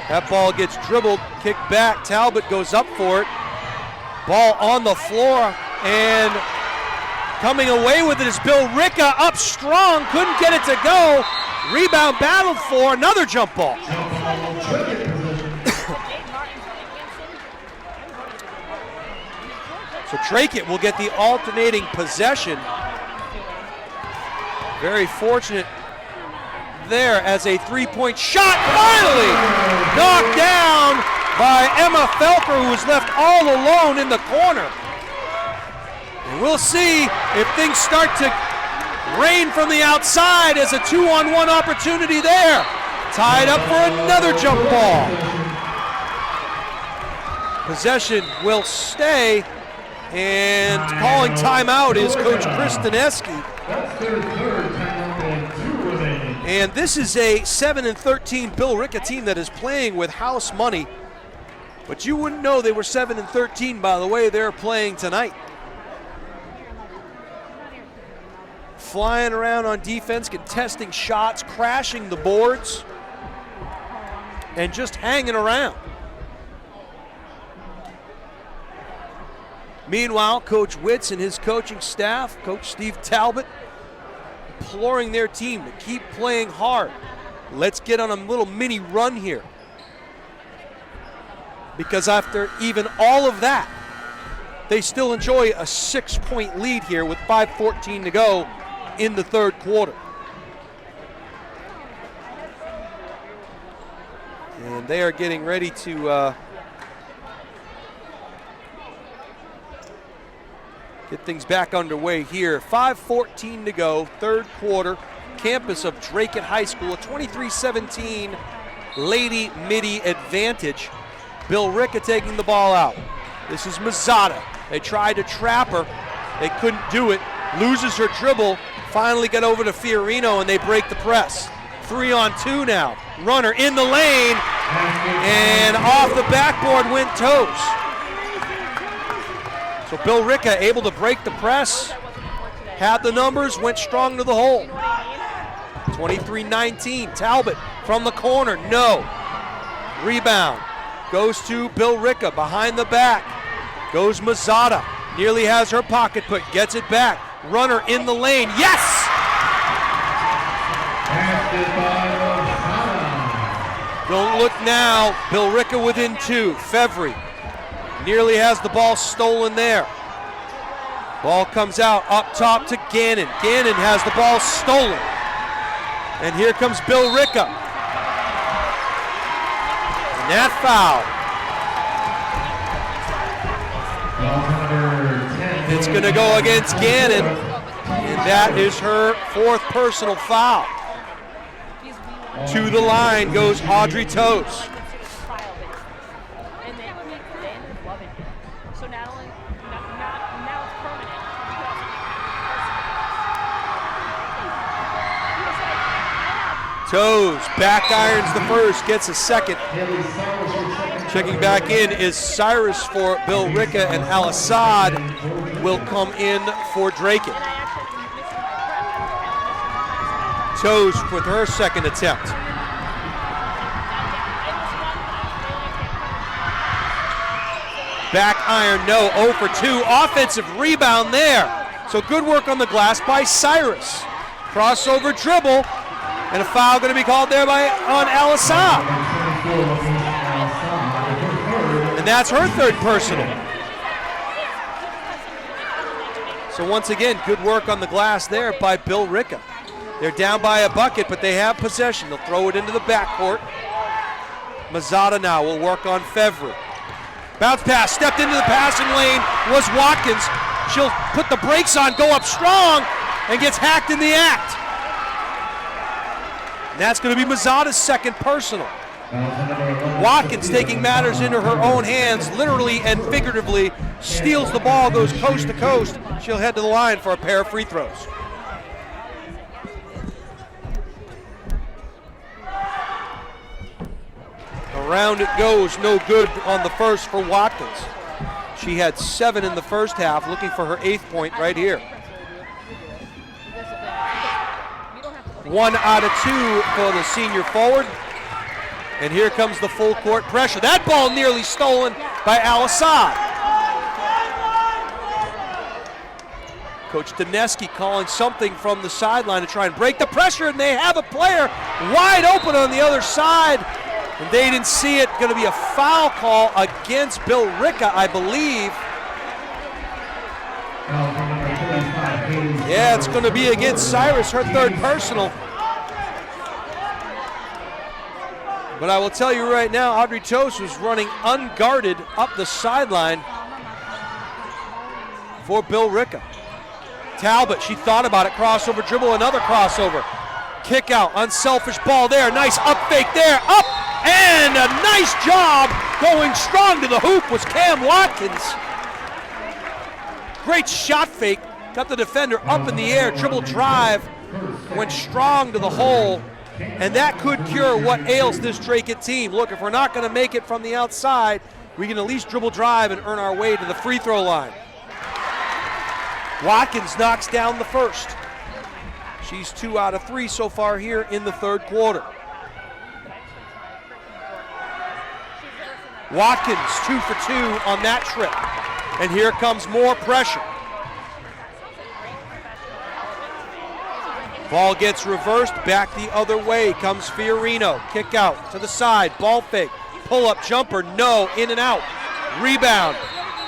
[SPEAKER 1] That ball gets dribbled, kicked back. Talbot goes up for it. Ball on the floor, and coming away with it is Billerica, up strong, couldn't get it to go. Rebound battled for, another jump ball. So Drake will get the alternating possession. Very fortunate there as a three-point shot finally knocked down by Emma Felker, who was left all alone in the corner. And we'll see if things start to rain from the outside as a 2-on-1 opportunity there. Tied up for another jump ball. Possession will stay, and calling timeout is Coach Kristaneski.
[SPEAKER 2] That's their third timeout and 2 remaining.
[SPEAKER 1] And this is a 7-13 Billerica team that is playing with house money. But you wouldn't know they were 7-13 by the way they're playing tonight. Flying around on defense, contesting shots, crashing the boards, and just hanging around. Meanwhile, Coach Witz and his coaching staff, Coach Steve Talbot, imploring their team to keep playing hard. Let's get on a little mini run here. Because after even all of that, they still enjoy a 6-point lead here with 5:14 to go in the third quarter. And they are getting ready to get things back underway here. 5:14 to go, third quarter. Campus of Drake High School, a 23-17 Lady Midi advantage. Billerica taking the ball out. This is Mazzata. They tried to trap her. They couldn't do it. Loses her dribble. Finally got over to Fiorino, and they break the press. 3-on-2 now. Runner in the lane, and off the backboard went Toes. So Billerica able to break the press, had the numbers, went strong to the hole. 23-19, Talbot from the corner, no. Rebound, goes to Billerica, behind the back. Goes Mazzata, nearly has her pocket put, gets it back. Runner in the lane, yes! Don't look now, Billerica within 2, Fevry. Nearly has the ball stolen there. Ball comes out up top to Gannon. Gannon has the ball stolen. And here comes Billerica. And that foul. It's going to go against Gannon. And that is her 4th personal foul. To the line goes Audrey Toes. Toes back irons the first, gets a second. Checking back in is Cyrus for Billerica, and Al Assad will come in for Draken. Toes with her second attempt. Back iron, no, 0 for 2. Offensive rebound there. So good work on the glass by Cyrus. Crossover dribble, and a foul going to be called there on Al Assad. And that's her 3rd personal. So once again, good work on the glass there by Billerica. They're down by a bucket, but they have possession. They'll throw it into the backcourt. Mazzata now will work on Fevry. Bounce pass, stepped into the passing lane, was Watkins. She'll put the brakes on, go up strong, and gets hacked in the act. And that's going to be Mazzata's 2nd personal. Watkins taking matters into her own hands, literally and figuratively, steals the ball, goes coast to coast. She'll head to the line for a pair of free throws. Around it goes, no good on the first for Watkins. She had 7 in the first half, looking for her 8th point right here. 1 out of 2 for the senior forward. And here comes the full court pressure. That ball nearly stolen by Al Assad. Coach Dineski calling something from the sideline to try and break the pressure, and they have a player wide open on the other side. And they didn't see it. Going to be a foul call against Billerica, I believe. Yeah, it's going to be against Cyrus, her 3rd personal. But I will tell you right now, Audrey Toast was running unguarded up the sideline for Billerica. Talbot, she thought about it, crossover dribble, another crossover. Kick out, unselfish ball there, nice up fake there, up! And a nice job going strong to the hoop was Cam Watkins. Great shot fake, got the defender up in the air, dribble drive, went strong to the hole, and that could cure what ails this Draken team. Look, if we're not going to make it from the outside, we can at least dribble drive and earn our way to the free throw line. Watkins knocks down the first. She's 2 out of 3 so far here in the 3rd quarter. Watkins 2 for 2 on that trip. And here comes more pressure. Ball gets reversed, back the other way comes Fiorino. Kick out to the side, ball fake, pull up jumper, no, in and out. Rebound,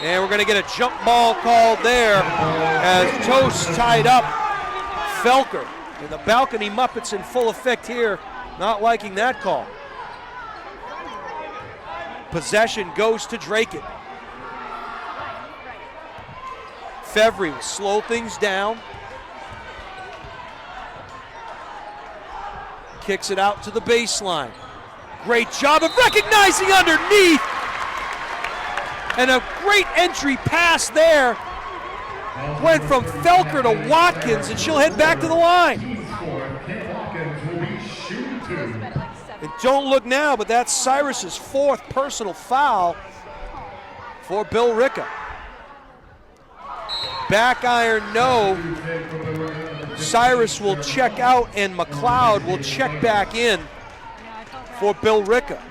[SPEAKER 1] and we're gonna get a jump ball called there as Toast tied up Felker. And the balcony Muppets in full effect here, not liking that call. Possession goes to Draken. Fevry will slow things down. Kicks it out to the baseline. Great job of recognizing underneath. And a great entry pass there. Went from Felker to Watkins, and she'll head back to the line. And don't look now, but that's Cyrus's 4th personal foul for Billerica. Back iron, no. Cyrus will check out, and McLeod will check back in for Billerica.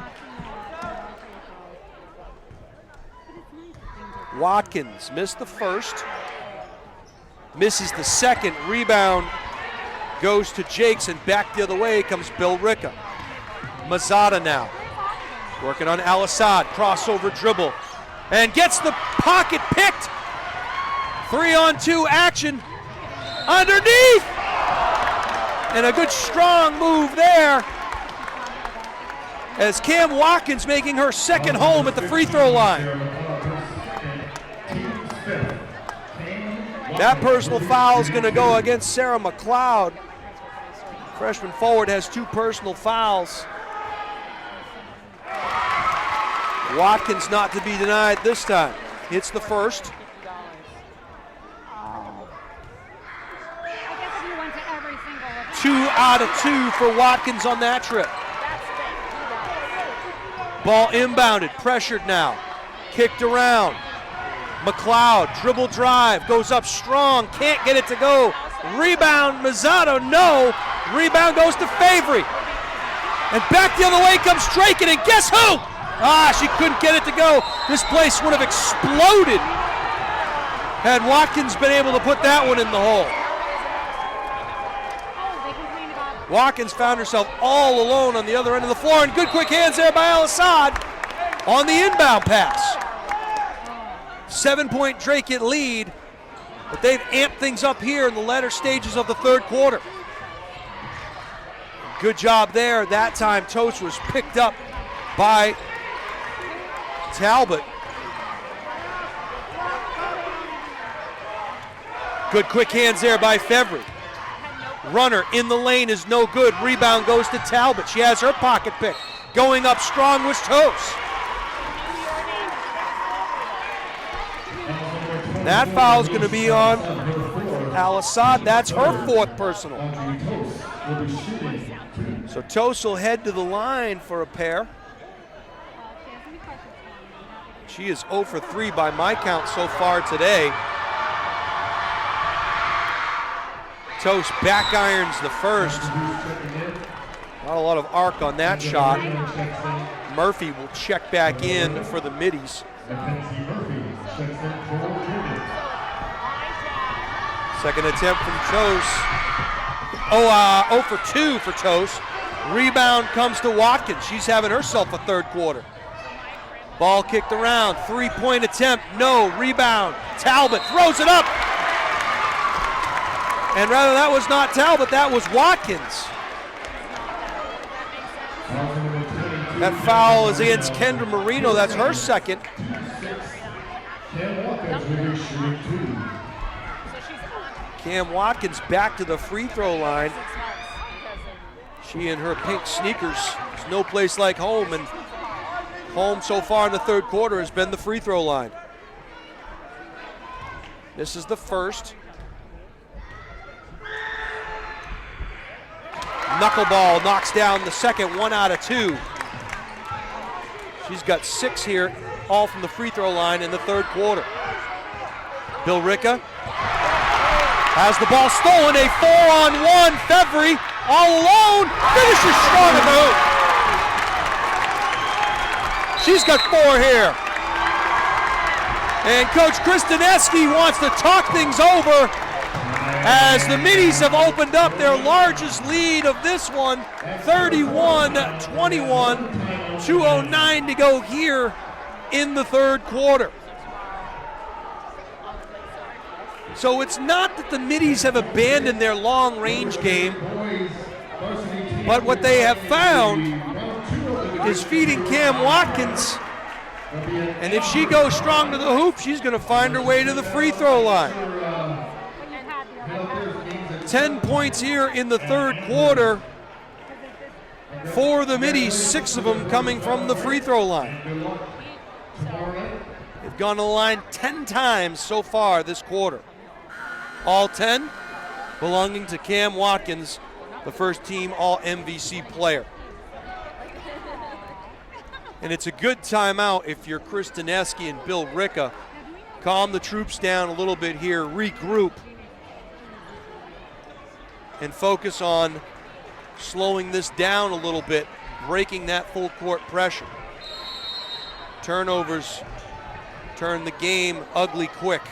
[SPEAKER 1] Watkins missed the first, misses the second. Rebound goes to Jakes, and back the other way comes Billerica. Mazzata now, working on Al Assad, crossover dribble. and gets the pocket picked. 3-on-2 action underneath. And a good strong move there as Cam Watkins making her second home at the free throw line. That personal foul is going to go against Sarah McLeod. Freshman forward has 2 personal fouls. Watkins not to be denied this time. Hits the first. 2 out of 2 for Watkins on that trip. Ball inbounded, pressured now. Kicked around. McLeod, dribble drive, goes up strong, can't get it to go. Rebound, Mazzato, no. Rebound goes to Favory. And back the other way comes Draken, and guess who? She couldn't get it to go. This place would have exploded had Watkins been able to put that one in the hole. Watkins found herself all alone on the other end of the floor, and good quick hands there by Al-Assad on the inbound pass. 7-point Drake lead, but they've amped things up here in the latter stages of the third quarter. Good job there. That time Toast was picked up by Talbot. Good quick hands there by Fevry. Runner in the lane is no good. Rebound goes to Talbot. She has her pocket pick. Going up strong was Toast. That foul is going to be on Al-Assad. That's her 4th personal. So Toast will head to the line for a pair. She is 0 for 3 by my count so far today. Toast back irons the first. Not a lot of arc on that shot. Murphy will check back in for the middies. Second attempt from Toast. 0 for 2 for Toast. Rebound comes to Watkins. She's having herself a third quarter. Ball kicked around. 3-point attempt. No. Rebound. Talbot throws it up. And rather, that was not Talbot, that was Watkins. That foul is against Kendra Marino. That's her second. Cam Watkins back to the free throw line. She and her pink sneakers. There's no place like home, and home so far in the third quarter has been the free throw line. This is the first. Knuckleball knocks down the second, 1 out of 2. She's got 6 here, all from the free throw line in the third quarter. Billerica has the ball stolen, a 4-on-1. Fevry all alone, finishes strong at the hoop. She's got 4 here. And Coach Kristaneski wants to talk things over as the Middies have opened up their largest lead of this one, 31-21, 2:09 to go here in the third quarter. So it's not that the Middies have abandoned their long-range game, but what they have found is feeding Cam Watkins, and if she goes strong to the hoop, she's going to find her way to the free throw line. 10 points here in the third quarter for the Middies, 6 of them coming from the free throw line. They've gone to the line 10 times so far this quarter. All 10 belonging to Cam Watkins, the first team All-MVC player. And it's a good timeout if you're Kristaneski and Billerica. Calm the troops down a little bit here, regroup, and focus on slowing this down a little bit, breaking that full court pressure. Turnovers turn the game ugly quick.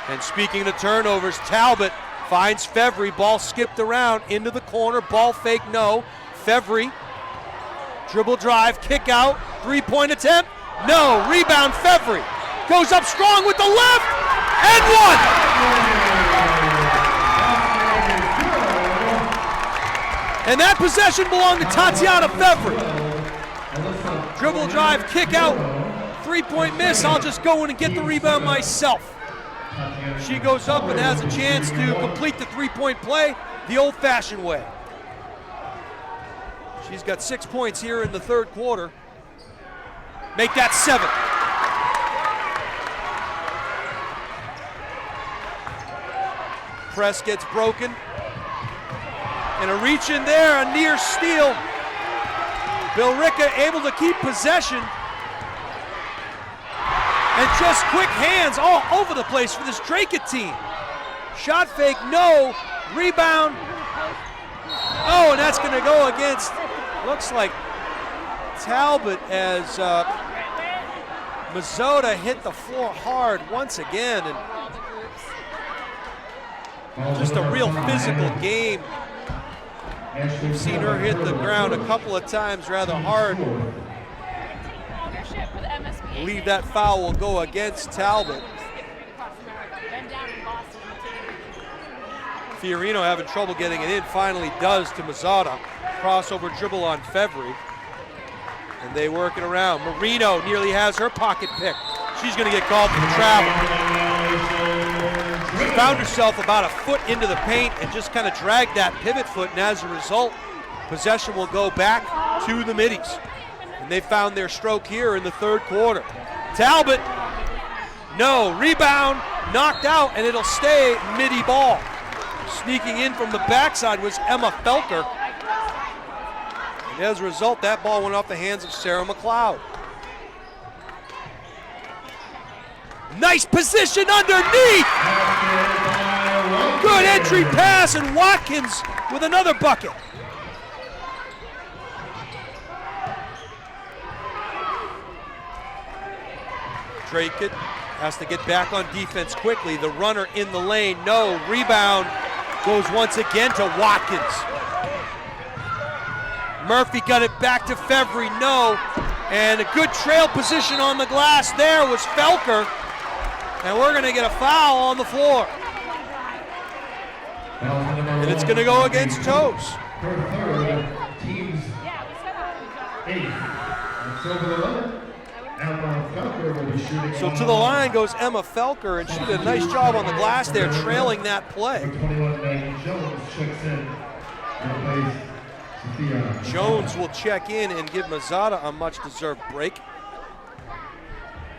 [SPEAKER 1] And speaking of turnovers, Talbot finds Fevry, ball skipped around into the corner, ball fake, no. Fevry Dribble drive, kick out, three-point attempt. No, rebound Fevry. Goes up strong with the left, and one! And that possession belonged to Tatiana Fevry. Dribble drive, kick out, three-point miss. I'll just go in and get the rebound myself. She goes up and has a chance to complete the three-point play the old-fashioned way. She's got 6 points here in the third quarter. Make that 7. Press gets broken. And a reach in there, a near steal. Billerica able to keep possession. And just quick hands all over the place for this Drake team. Shot fake, no. Rebound. Oh, and that's going to go against, looks like Talbot, as Mazzotta hit the floor hard once again. And just a real physical game. We've seen her hit the ground a couple of times rather hard. I believe that foul will go against Talbot. Fiorino having trouble getting it in, finally does to Mazzotta. Crossover dribble on Fevry. And they work it around. Marino nearly has her pocket picked. She's going to get called for travel. She found herself about a foot into the paint and just kind of dragged that pivot foot, and as a result, possession will go back to the Middies. And they found their stroke here in the third quarter. Talbot, no, rebound, knocked out, and it'll stay Midi ball. Sneaking in from the backside was Emma Felker. And as a result, that ball went off the hands of Sarah McLeod. Nice position underneath. Good entry pass, and Watkins with another bucket. Drake has to get back on defense quickly. The runner in the lane, no. Rebound goes once again to Watkins. Murphy got it back to Fevry, no. And a good trail position on the glass there was Felker. And we're going to get a foul on the floor. And it's going to go against Toes. So to the line goes Emma Felker, and she did a nice job on the glass there, trailing that play. Jones will check in and give Mazzotta a much-deserved break.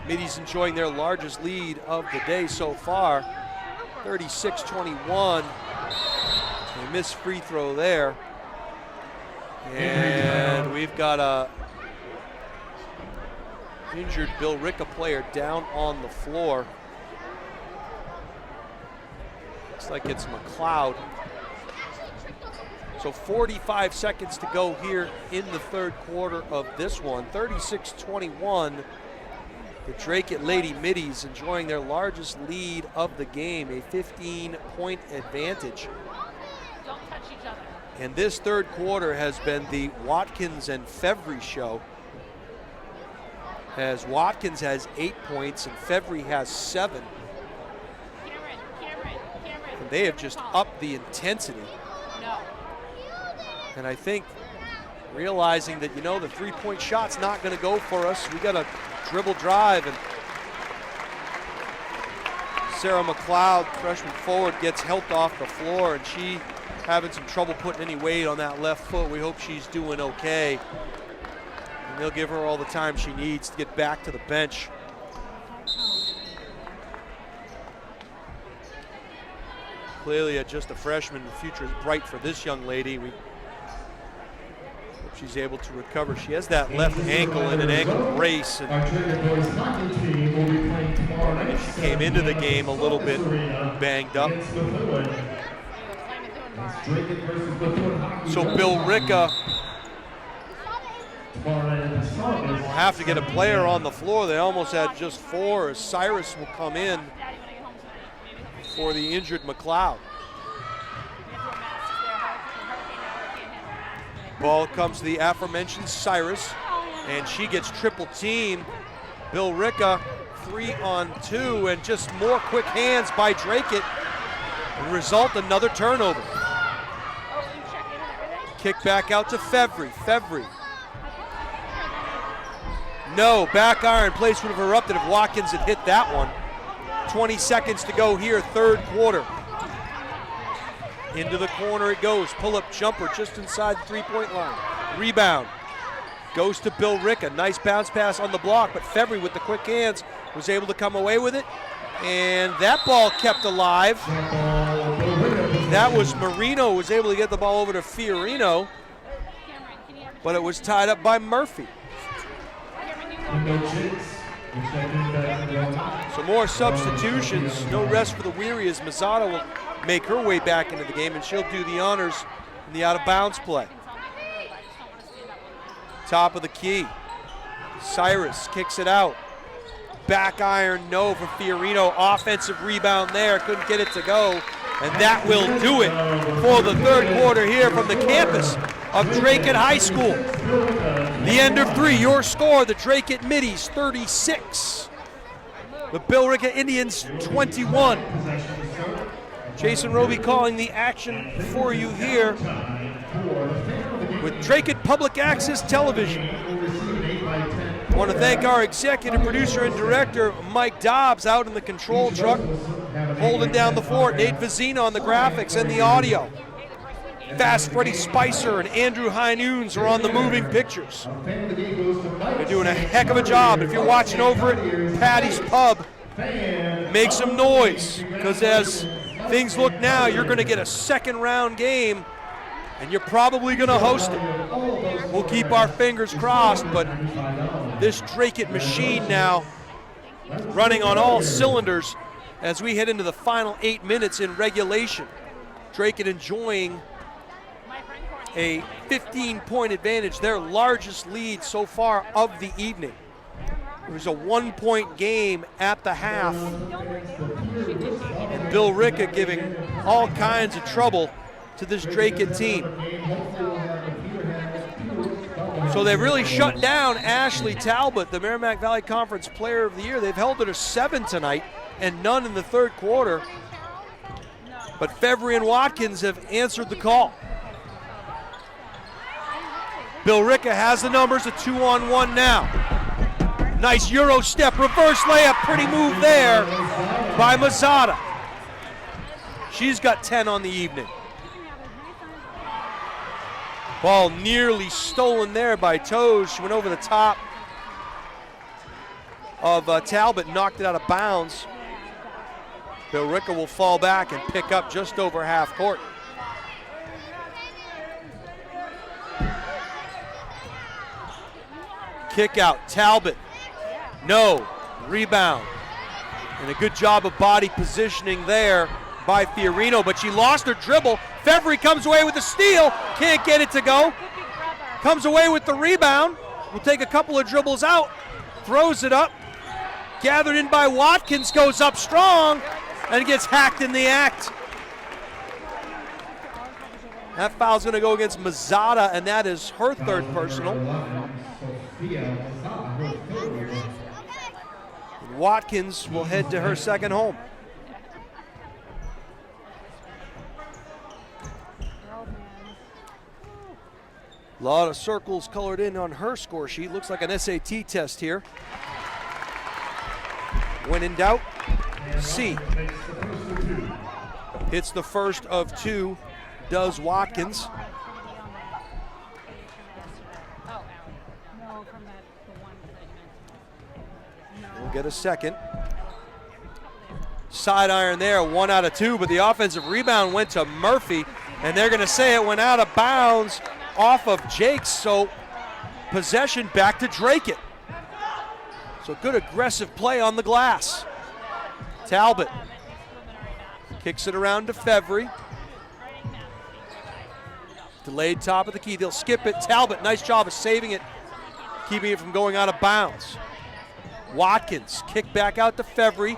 [SPEAKER 1] Middies enjoying their largest lead of the day so far, 36-21. A missed free throw there. And we've got a injured Billerica player down on the floor. Looks like it's McLeod. So 45 seconds to go here in the third quarter of this one. 36-21. The Drake at Lady Middies enjoying their largest lead of the game, a 15-point advantage.
[SPEAKER 3] Don't touch each other.
[SPEAKER 1] And this third quarter has been the Watkins and Fevry show, as Watkins has 8 points and Fevry has 7.
[SPEAKER 3] Cameron.
[SPEAKER 1] And they have just upped the intensity.
[SPEAKER 3] No.
[SPEAKER 1] And I think realizing that, you know, the three-point shot's not going to go for us. We got a dribble drive, and Sarah McLeod, freshman forward, gets helped off the floor, and she having some trouble putting any weight on that left foot. We hope she's doing okay. And they'll give her all the time she needs to get back to the bench. Clearly, just a freshman, the future is bright for this young lady. We hope she's able to recover. She has that left ankle in an ankle brace, and she came into the game a little bit banged up. So Billerica will have to get a player on the floor. They almost had just 4, as Cyrus will come in for the injured McLeod. Ball comes to the aforementioned Cyrus, and she gets triple teamed. Billerica 3-on-2, and just more quick hands by Drakeit. And result, another turnover. Kick back out to Fevry. No, back iron place would have erupted if Watkins had hit that one. 20 seconds to go here, third quarter. Into the corner it goes, pull-up jumper just inside the three-point line. Rebound, goes to Billerica, nice bounce pass on the block, but Fevry with the quick hands was able to come away with it. And that ball kept alive. That was Marino, was able to get the ball over to Fiorino, but it was tied up by Murphy. So more substitutions, no rest for the weary as Mazzata will make her way back into the game, and she'll do the honors in the out-of-bounds play. Top of the key, Cyrus kicks it out. Back iron, no for Fiorino. Offensive rebound there, couldn't get it to go. And that will do it for the third quarter here from the campus of Drakeit High School. The end of three, your score, the Drakeit Middies 36. The Billerica Indians 21. Jason Roby calling the action for you here with Drakeit Public Access Television. I want to thank our executive producer and director, Mike Dobbs, out in the control truck, holding down the fort. Nate Vizina on the graphics and the audio. Fast Freddie Spicer and Andrew High-Noons are on the moving pictures. They're doing a heck of a job. If you're watching over at Patty's Pub, make some noise, because as things look now, you're going to get a second round game, and you're probably going to host it. We'll keep our fingers crossed, but this Drakeit machine now running on all cylinders as we head into the final 8 minutes in regulation. Drakeit enjoying a 15-point advantage, their largest lead so far of the evening. It was a 1-point game at the half, and Billerica giving all kinds of trouble to this Drakeit team. So they've really shut down Ashley Talbot, the Merrimack Valley Conference Player of the Year. They've held her to 7 tonight and none in the third quarter. But Fevry and Watkins have answered the call. Billerica has the numbers, a 2-on-1 now. Nice Euro step, reverse layup, pretty move there by Mazzata. She's got 10 on the evening. Ball nearly stolen there by Toes. She went over the top of Talbot, knocked it out of bounds. Billerica will fall back and pick up just over half court. Kick out, Talbot. No, rebound. And a good job of body positioning there by Fiorino, but she lost her dribble. Fevry comes away with the steal, can't get it to go. Comes away with the rebound, will take a couple of dribbles out, throws it up. Gathered in by Watkins, goes up strong, and gets hacked in the act. That foul's gonna go against Mazzata, and that is her third personal. Watkins will head to her second home. A lot of circles colored in on her score sheet. Looks like an SAT test here. When in doubt, C. Hits the first of two, does Watkins. We'll get a second. Side iron there, 1 out of 2, but the offensive rebound went to Murphy, and they're gonna say it went out of bounds off of Jakes, so possession back to Drakeit. So good aggressive play on the glass. Talbot kicks it around to Fevry. Delayed top of the key, they'll skip it. Talbot, nice job of saving it, keeping it from going out of bounds. Watkins, kick back out to Fevry.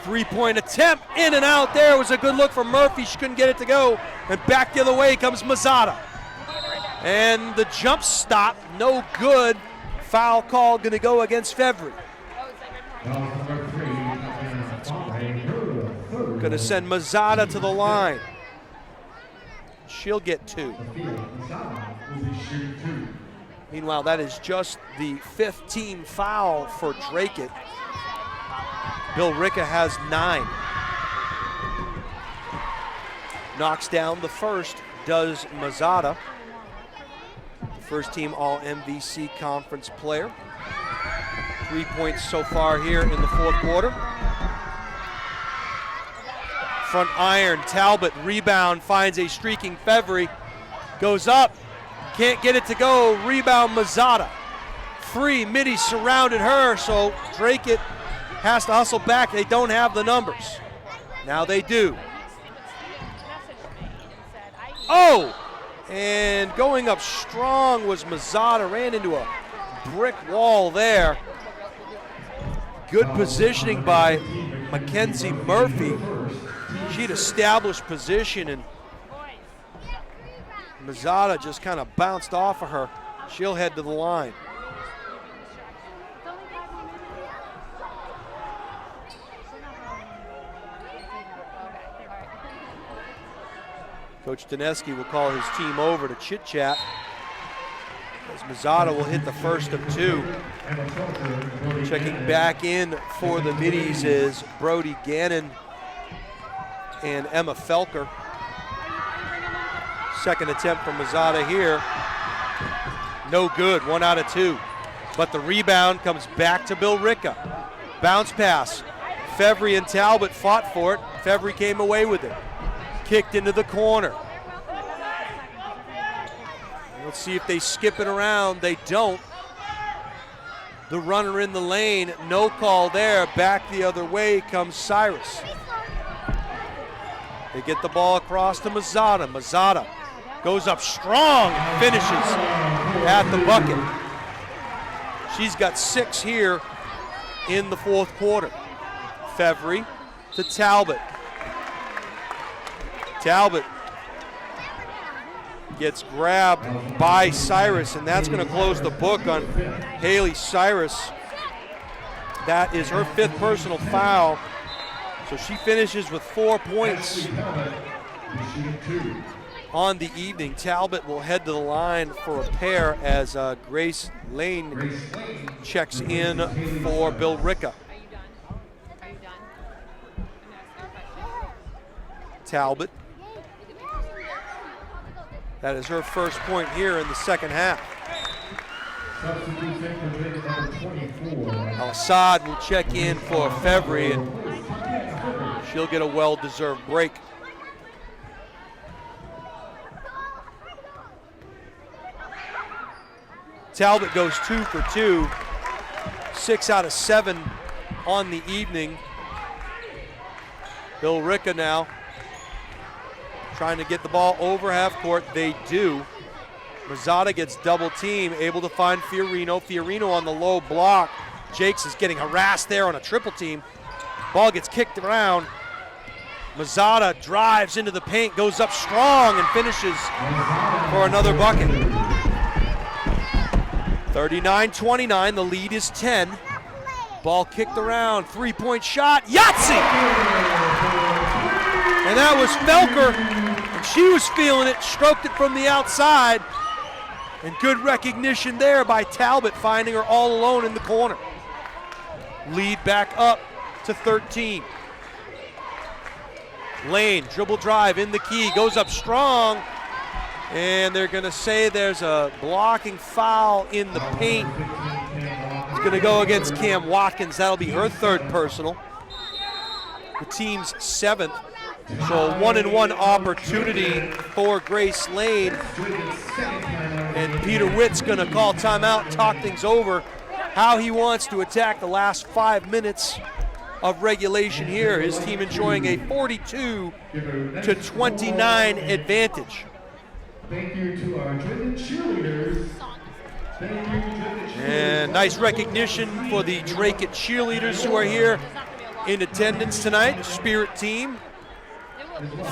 [SPEAKER 1] 3-point attempt, in and out there. It was a good look from Murphy, she couldn't get it to go. And back the other way comes Mazzata. And the jump stop, no good. Foul call going to go against Fevry. Going to send Mazzata to the line. She'll get 2. Meanwhile, that is just the 5th team foul for Drake-It. Billerica has 9. Knocks down the first, does Mazzata. First team All-MVC conference player. 3 points so far here in the 4th quarter. Front iron, Talbot, rebound, finds a streaking Fevry. Goes up, can't get it to go, rebound Mazzata. 3 middies surrounded her, so Drake-It has to hustle back. They don't have the numbers. Now they do. Oh! And going up strong was Mazzata, ran into a brick wall there. Good positioning by Mackenzie Murphy. She'd established position, and Mazzata just kind of bounced off of her. She'll head to the line. Coach Daneski will call his team over to chit-chat as Mazzata will hit the first of 2. Checking back in for the middies is Brody Gannon and Emma Felker. Second attempt from Mazzata here. No good, 1 out of 2. But the rebound comes back to Billerica. Bounce pass. Fevry and Talbot fought for it. Fevry came away with it. Kicked into the corner. Let's see if they skip it around. They don't. The runner in the lane, no call there. Back the other way comes Cyrus. They get the ball across to Mazzata. Mazzata goes up strong and finishes at the bucket. She's got 6 here in the 4th quarter. Fevry to Talbot. Talbot gets grabbed by Cyrus, and that's going to close the book on Haley Cyrus. That is her 5th personal foul. So she finishes with 4 points on the evening. Talbot will head to the line for a pair as Grace Lane checks in for Billerica. Talbot. That is her first point here in the second half. Al-Assad will check in for Fevry, and she'll get a well-deserved break. Talbot goes 2 for 2, 6 out of 7 on the evening. Billerica now trying to get the ball over half court. They do. Mazzata gets double team, able to find Fiorino. Fiorino on the low block. Jakes is getting harassed there on a triple team. Ball gets kicked around. Mazzata drives into the paint, goes up strong, and finishes for another bucket. 39-29, the lead is 10. Ball kicked around, 3-point shot, Yahtzee! And that was Felker, and she was feeling it, stroked it from the outside, and good recognition there by Talbot, finding her all alone in the corner. Lead back up to 13. Lane, dribble drive in the key, goes up strong, and they're gonna say there's a blocking foul in the paint. It's gonna go against Cam Watkins. That'll be her 3rd personal. The team's 7th. So a 1-and-1 opportunity for Grace Lane. And Peter Witt's gonna call timeout, talk things over, how he wants to attack the last 5 minutes of regulation here. His team enjoying a 42-29 advantage.
[SPEAKER 2] Thank you to our Drake-It cheerleaders.
[SPEAKER 1] And nice recognition for the Drake-It cheerleaders who are here in attendance tonight. Spirit team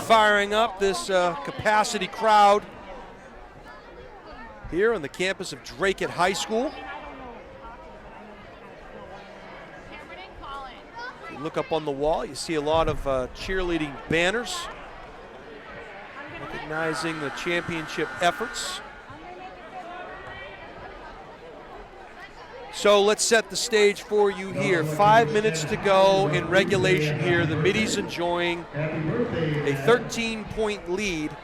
[SPEAKER 1] firing up this capacity crowd. here on the campus of Drake High School. If you look up on the wall, you see a lot of cheerleading banners recognizing the championship efforts. So let's set the stage for you here. 5 minutes to go in regulation here. The Middies enjoying a 13-point lead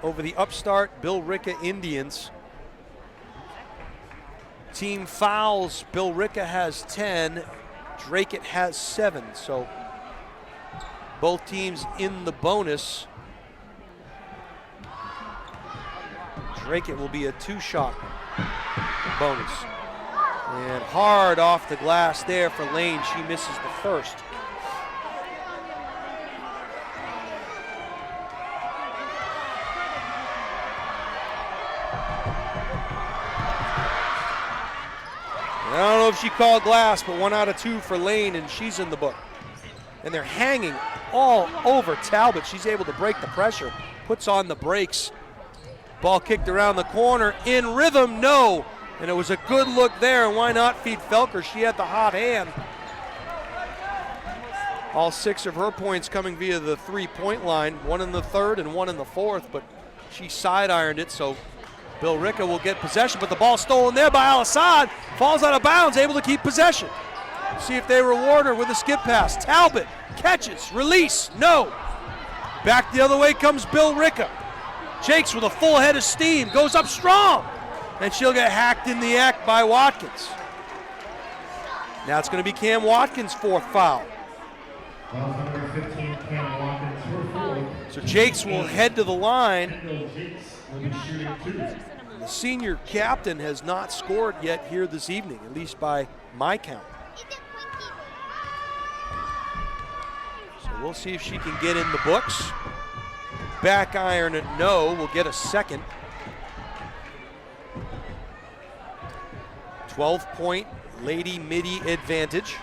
[SPEAKER 1] over the upstart Billerica Indians. Team fouls, Billerica has 10, Drake has 7. So both teams in the bonus. Drake will be a 2-shot bonus. And hard off the glass there for Lane. She misses the first. I don't know if she called glass, but 1 out of 2 for Lane, and she's in the book. And they're hanging all over Talbot. She's able to break the pressure, puts on the brakes. Ball kicked around the corner, in rhythm, no. And it was a good look there, and why not feed Felker? She had the hot hand. All 6 of her points coming via the 3-point line, 1 in the third and 1 in the fourth, but she side-ironed it, so Billerica will get possession, but the ball stolen there by Al-Assad, falls out of bounds, able to keep possession. See if they reward her with a skip pass. Talbot catches, release, no. Back the other way comes Billerica. Jakes with a full head of steam, goes up strong. And she'll get hacked in the act by Watkins. Now it's going to be Cam Watkins' 4th foul.
[SPEAKER 2] Number 15, Cam Watkins,
[SPEAKER 1] So Jakes will head to the line.
[SPEAKER 2] Jakes will be shooting 2.
[SPEAKER 1] The senior captain has not scored yet here this evening, at least by my count. So we'll see if she can get in the books. Back iron it, no, will get a second. 12-point Lady Midi advantage.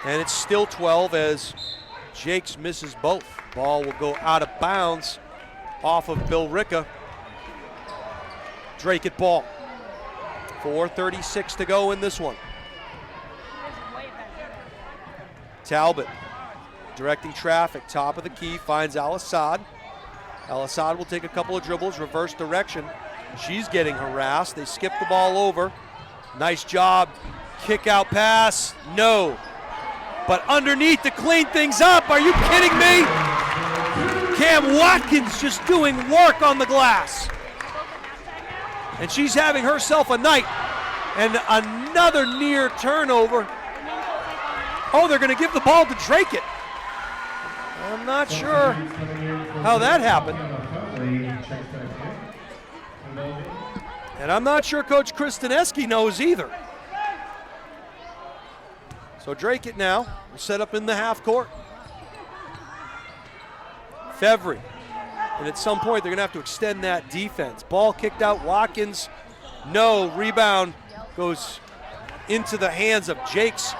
[SPEAKER 1] And it's still 12 as Jakes misses both. Ball will go out of bounds off of Billerica. Drake at ball. 4:36 to go in this one. Talbot directing traffic, top of the key, finds Al-Assad. Al-Assad will take a couple of dribbles, reverse direction. She's getting harassed. They skip the ball over. Nice job. Kick out pass. No. But underneath to clean things up. Are you kidding me? Cam Watkins just doing work on the glass. And she's having herself a night. And another near turnover. Oh, they're going to give the ball to Drake. I'm not sure how that happened. And I'm not sure Coach Kristaneski knows either. So Drake it now, set up in the half court. Fevry, and at some point they're gonna have to extend that defense. Ball kicked out, Watkins, no, rebound goes into the hands of Jakes.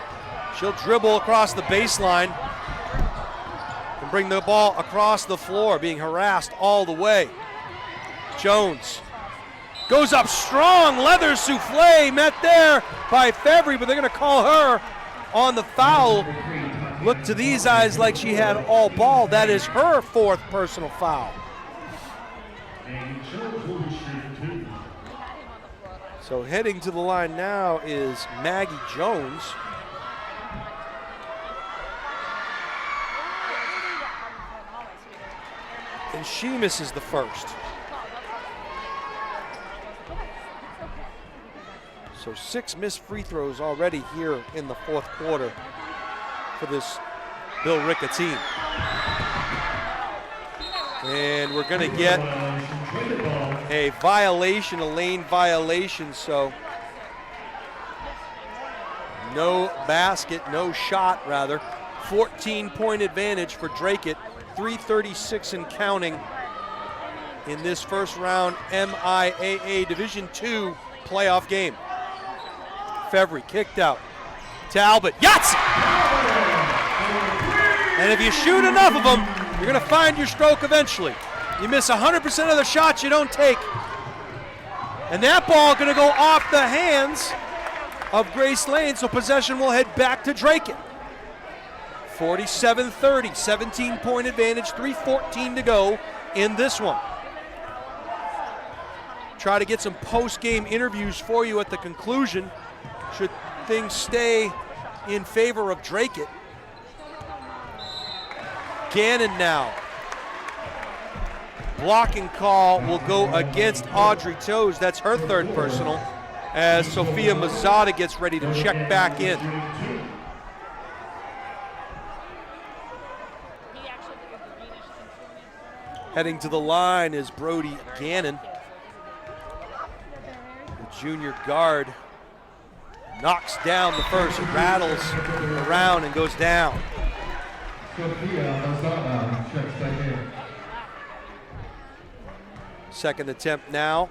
[SPEAKER 1] She'll dribble across the baseline and bring the ball across the floor, being harassed all the way. Jones goes up strong, leather souffle met there by Fevry, but they're gonna call her on the foul. Look to these eyes like she had all ball. That is her 4th personal foul. So heading to the line now is Maggie Jones. And she misses the first. So 6 missed free throws already here in the 4th quarter for this Billerica team. And we're gonna get a violation, a lane violation, so no basket, no shot rather. 14-point advantage for Drake it, 3:36 and counting in this first round MIAA Division II playoff game. Fevry kicked out. Talbot, Yahtzee! And if you shoot enough of them, you're gonna find your stroke eventually. You miss 100% of the shots you don't take. And that ball going to go off the hands of Grace Lane, so possession will head back to Draken. 47-30, 17-point advantage, 3:14 to go in this one. Try to get some post-game interviews for you at the conclusion, should things stay in favor of Draken. Gannon now. Blocking call will go against Audrey Toes. That's her third personal, as Sophia Mazzata gets ready to check back in. Heading to the line is Brody Gannon. The junior guard knocks down the first, rattles around and goes down. Second attempt now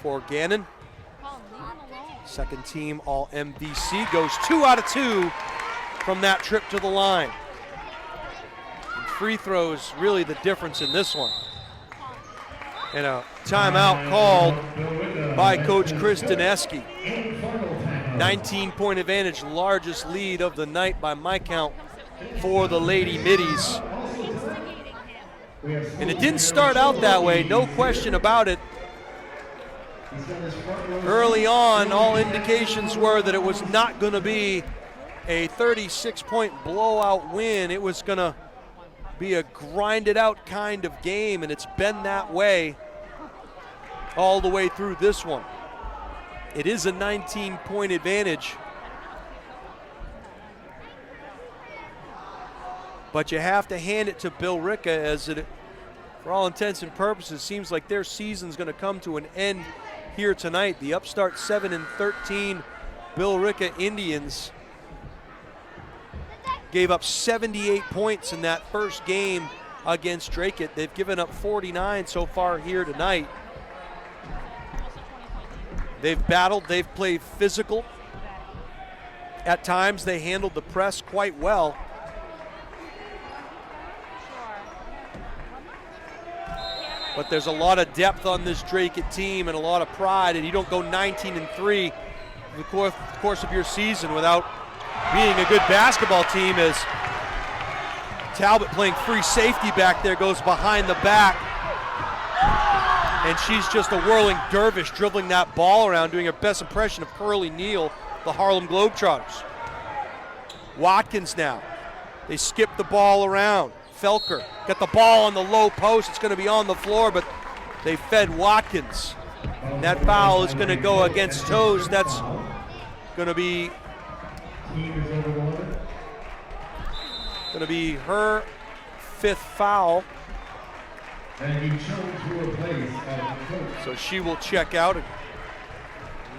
[SPEAKER 1] for Gannon. Second team all MVC, goes 2 out of 2 from that trip to the line. And free throws really the difference in this one. And a timeout called by Coach Chris Dineski. 19-point advantage, largest lead of the night by my count for the Lady Middies. And it didn't start out that way, no question about it. Early on, all indications were that it was not going to be a 36-point blowout win. It was going to be a grinded out kind of game, and it's been that way all the way through this one. It is a 19-point advantage, but you have to hand it to Billerica, as it, for all intents and purposes, seems like their season's going to come to an end here tonight. The upstart 7-13 Billerica Indians gave up 78 points in that first game against Draken. They've given up 49 so far here tonight. They've battled, they've played physical. At times they handled the press quite well. But there's a lot of depth on this Draken team and a lot of pride, and you don't go 19-3 in the course of your season without being a good basketball team, as Talbot, playing free safety back there, goes behind the back. And she's just a whirling dervish, dribbling that ball around, doing her best impression of Curly Neal, the Harlem Globetrotters. Watkins now. They skip the ball around. Felker got the ball on the low post. It's going to be on the floor, but they fed Watkins. And that foul is going to go against Toes. That's going to be her fifth foul. So she will check out.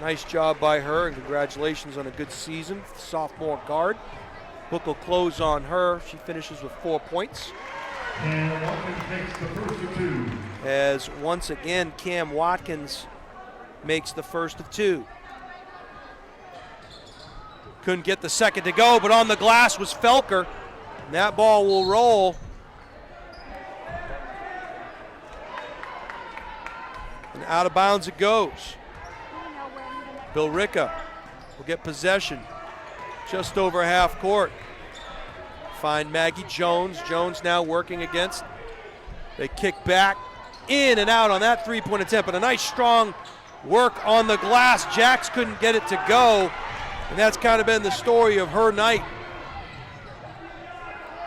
[SPEAKER 1] Nice job by her, and congratulations on a good season. Sophomore guard. Book will close on her. She finishes with 4 points.
[SPEAKER 2] And Watkins makes the first of 2.
[SPEAKER 1] As once again, Cam Watkins makes the first of 2. Couldn't get the second to go, but on the glass was Felker. And that ball will roll. And out of bounds it goes. Billerica will get possession just over half court. Find Maggie Jones. Jones now working against. They kick back, in and out on that three-point attempt, but a nice strong work on the glass. Jax couldn't get it to go, and that's kind of been the story of her night.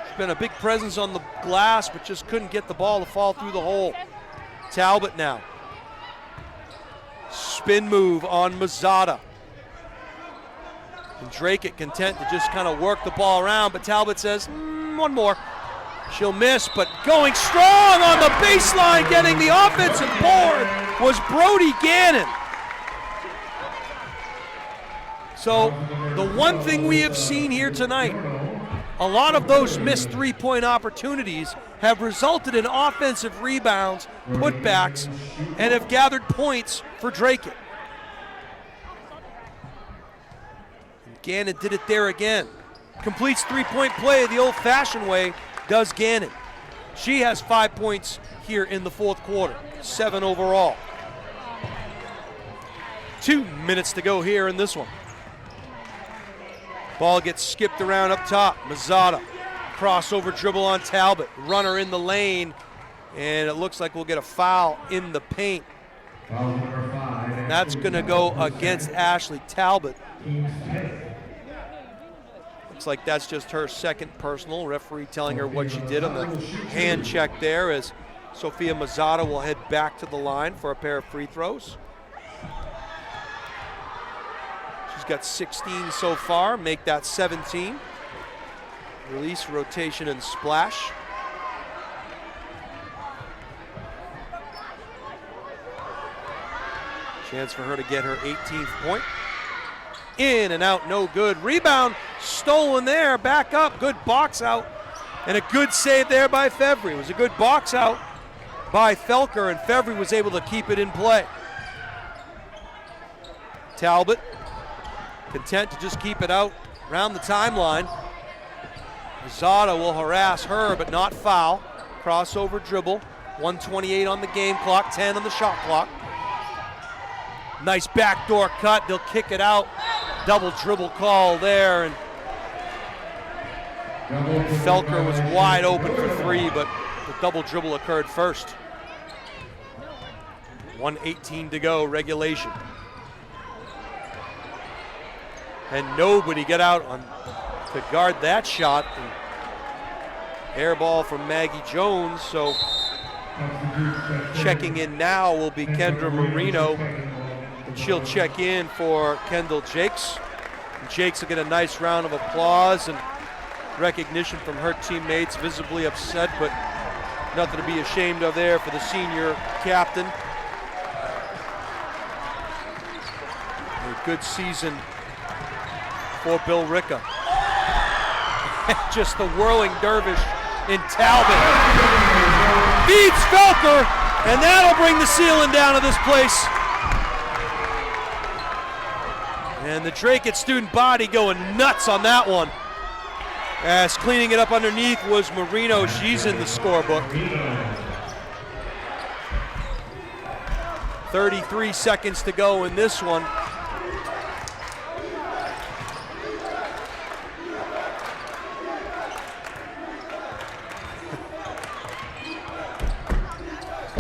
[SPEAKER 1] She's been a big presence on the glass, but just couldn't get the ball to fall through the hole. Talbot now. Spin move on Mazzata. And Drake content to just kind of work the ball around, but Talbot says, one more. She'll miss, but going strong on the baseline, getting the offensive board was Brody Gannon. So the one thing we have seen here tonight, a lot of those missed three-point opportunities have resulted in offensive rebounds, putbacks, and have gathered points for Drake. Gannon did it there again. Completes three-point play the old-fashioned way, does Gannon. She has 5 points here in the fourth quarter, 7 overall. 2 minutes to go here in this one. Ball gets skipped around up top. Mazzata, crossover dribble on Talbot. Runner in the lane, and it looks like we'll get a foul in the paint.
[SPEAKER 2] Foul number 5.
[SPEAKER 1] And that's going to go against Ashley Talbot. Looks like that's just her second personal. Referee telling her what she did on the hand check there, as Sophia Mazzata will head back to the line for a pair of free throws. She's got 16 so far, make that 17. Release, rotation, and splash. Chance for her to get her 18th point. In and out, no good. Rebound stolen there, back up, good box out. And a good save there by Fevry. It was a good box out by Felker, and Fevry was able to keep it in play. Talbot, content to just keep it out around the timeline. Mazzata will harass her, but not foul. Crossover dribble, 1:28 on the game clock, 10 on the shot clock. Nice backdoor cut, they'll kick it out. Double dribble call there, and Felker was wide open for three, but the double dribble occurred first. 1:18 to go, regulation. And nobody got out to guard that shot. And air ball from Maggie Jones, so checking in now will be Kendra Marino, and she'll check in for Kendall Jakes. And Jakes will get a nice round of applause and recognition from her teammates, visibly upset, but nothing to be ashamed of there for the senior captain. A good season for Billerica. Just the whirling dervish in Talbot. Beats Felker, and that'll bring the ceiling down to this place. And the Drake at student body going nuts on that one. As cleaning it up underneath was Marino. She's in the scorebook. 33 seconds to go in this one.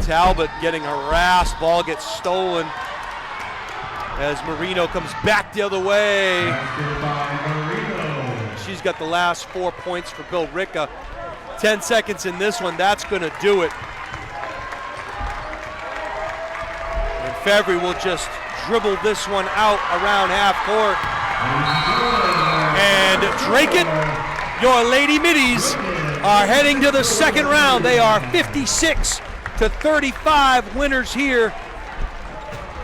[SPEAKER 1] Talbot getting harassed, ball gets stolen as Marino comes back the other way. She's got the last 4 points for Billerica. 10 seconds in this one, that's gonna do it. And Fevry will just dribble this one out around half court. And Drake it, your Lady Middies are heading to the second round. They are 56-35 winners here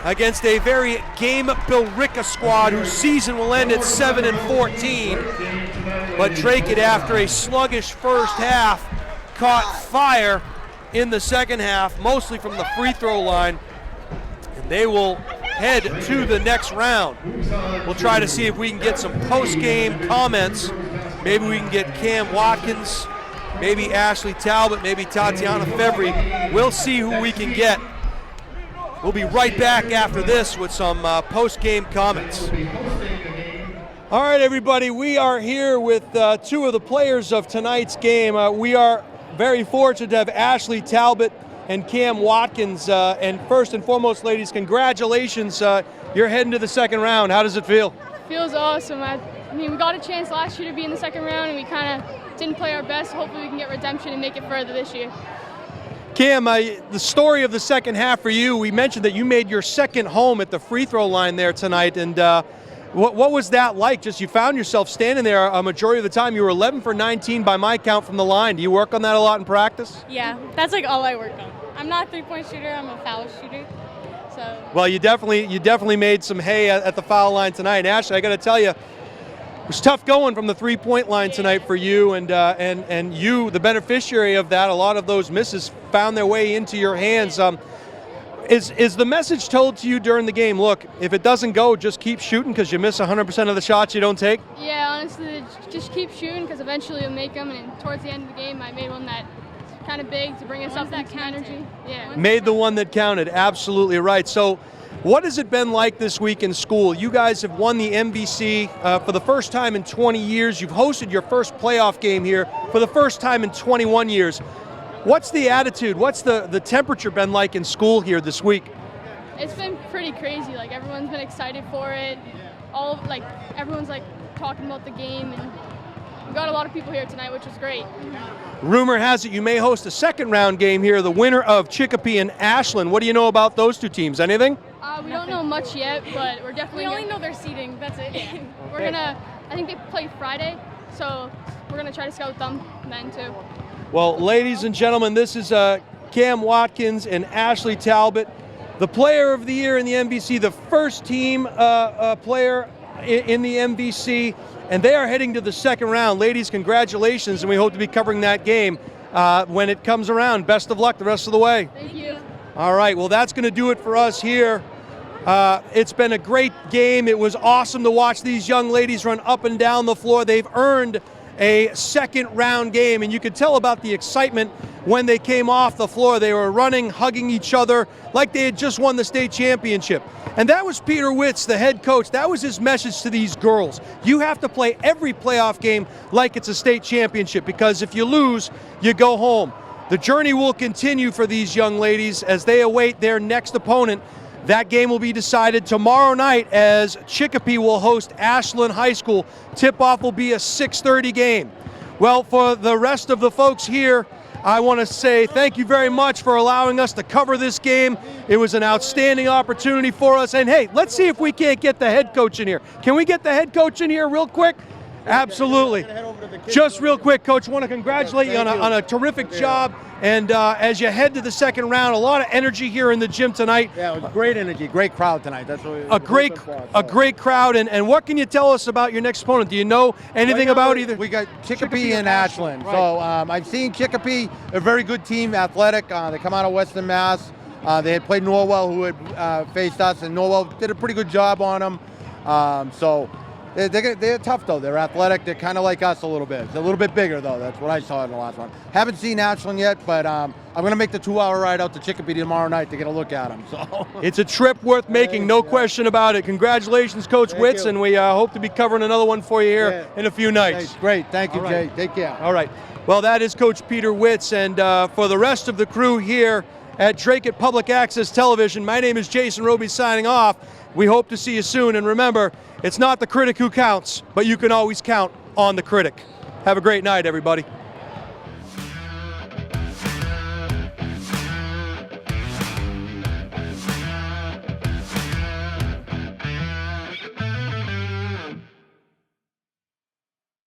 [SPEAKER 1] against a very game Billerica squad whose season will end at 7-14. But Drake, it after a sluggish first half, caught fire in the second half, mostly from the free throw line, and they will head to the next round. We'll try to see if we can get some post-game comments. Maybe we can get Cam Watkins, maybe Ashley Talbot, maybe Tatiana Fevry. We'll see who we can get. We'll be right back after this with some post-game comments. All right, everybody, we are here with two of the players of tonight's game. We are very fortunate to have Ashley Talbot and Cam Watkins. And first and foremost, ladies, congratulations. You're heading to the second round. How does it feel?
[SPEAKER 4] Feels awesome. I mean, we got a chance last year to be in the second round, and we kind of didn't play our best. Hopefully we can get redemption and make it further this year.
[SPEAKER 1] Cam, the story of the second half for you, we mentioned that you made your second home at the free throw line there tonight, and what was that like? Just you found yourself standing there a majority of the time. You were 11 for 19 by my count from the line. Do you work on that a lot in practice?
[SPEAKER 4] Yeah, that's like all I work on. I'm not a three-point shooter, I'm a foul shooter. So.
[SPEAKER 1] Well, you definitely made some hay at the foul line tonight. And Ashley, I got to tell you, it was tough going from the three-point line tonight for you, and you, the beneficiary of that. A lot of those misses found their way into your hands. Is the message told to you during the game, look, if it doesn't go, just keep shooting because you miss 100% of the shots you don't take?
[SPEAKER 4] Yeah, honestly, just keep shooting because eventually you'll make them, and towards the end of the game, I made one that kind of big to bring us up in some energy. Yeah.
[SPEAKER 1] Made the one that counted. Absolutely right. So what has it been like this week in school? You guys have won the MVC for the first time in 20 years. You've hosted your first playoff game here for the first time in 21 years. What's the attitude? What's the temperature been like in school here this week?
[SPEAKER 4] It's been pretty crazy. Like, everyone's been excited for it. Everyone's like talking about the game, and we got a lot of people here tonight, which is great.
[SPEAKER 1] Rumor has it you may host a second round game here, the winner of Chicopee and Ashland. What do you know about those two teams? Anything?
[SPEAKER 4] We don't know much yet, but we're definitely.
[SPEAKER 5] We only know their seeding. That's it.
[SPEAKER 4] Yeah. We're gonna. I think they play Friday, so we're gonna try to scout them then too.
[SPEAKER 1] Well, ladies and gentlemen, this is Cam Watkins and Ashley Talbot, the player of the year in the MVC, the first team player in the MVC, and they are heading to the second round. Ladies, congratulations, and we hope to be covering that game when it comes around. Best of luck the rest of the way.
[SPEAKER 4] Thank you.
[SPEAKER 1] All right, well, that's going to do it for us here. It's been a great game. It was awesome to watch these young ladies run up and down the floor. They've earned a second round game, and you could tell about the excitement when they came off the floor. They were running, hugging each other like they had just won the state championship. And that was Peter Witz, the head coach. That was his message to these girls. You have to play every playoff game like it's a state championship, because if you lose, you go home. The journey will continue for these young ladies as they await their next opponent. That game will be decided tomorrow night as Chicopee will host Ashland High School. Tip-off will be a 6:30 game. Well, for the rest of the folks here, I want to say thank you very much for allowing us to cover this game. It was an outstanding opportunity for us. And hey, let's see if we can't get the head coach in here. Can we get the head coach in here real quick? Absolutely. Just real quick, Coach, want to congratulate you on a terrific job. And as you head to the second round, a lot of energy here in the gym tonight.
[SPEAKER 6] Yeah, it was great energy, great crowd tonight. That's what
[SPEAKER 1] a great crowd. And what can you tell us about your next opponent? Do you know anything about either?
[SPEAKER 6] We got Chicopee and Ashland. Right. So I've seen Chicopee, a very good team, athletic. They come out of Western Mass. They had played Norwell, who had faced us, and Norwell did a pretty good job on them. So they're tough, though. They're athletic. They're kind of like us a little bit. They're a little bit bigger, though. That's what I saw in the last one. Haven't seen Ashland yet, but I'm going to make the 2-hour ride out to Chicopee tomorrow night to get a look at them. So
[SPEAKER 1] it's a trip worth making, no question about it. Congratulations, Coach Witz, and we hope to be covering another one for you here in a few nights.
[SPEAKER 6] Great. Thank you, Jay. Take care.
[SPEAKER 1] All right. Well, that is Coach Peter Witz, and for the rest of the crew here at Drake at Public Access Television, my name is Jason Roby signing off. We hope to see you soon, and remember, it's not the critic who counts, but you can always count on the critic. Have a great night, everybody.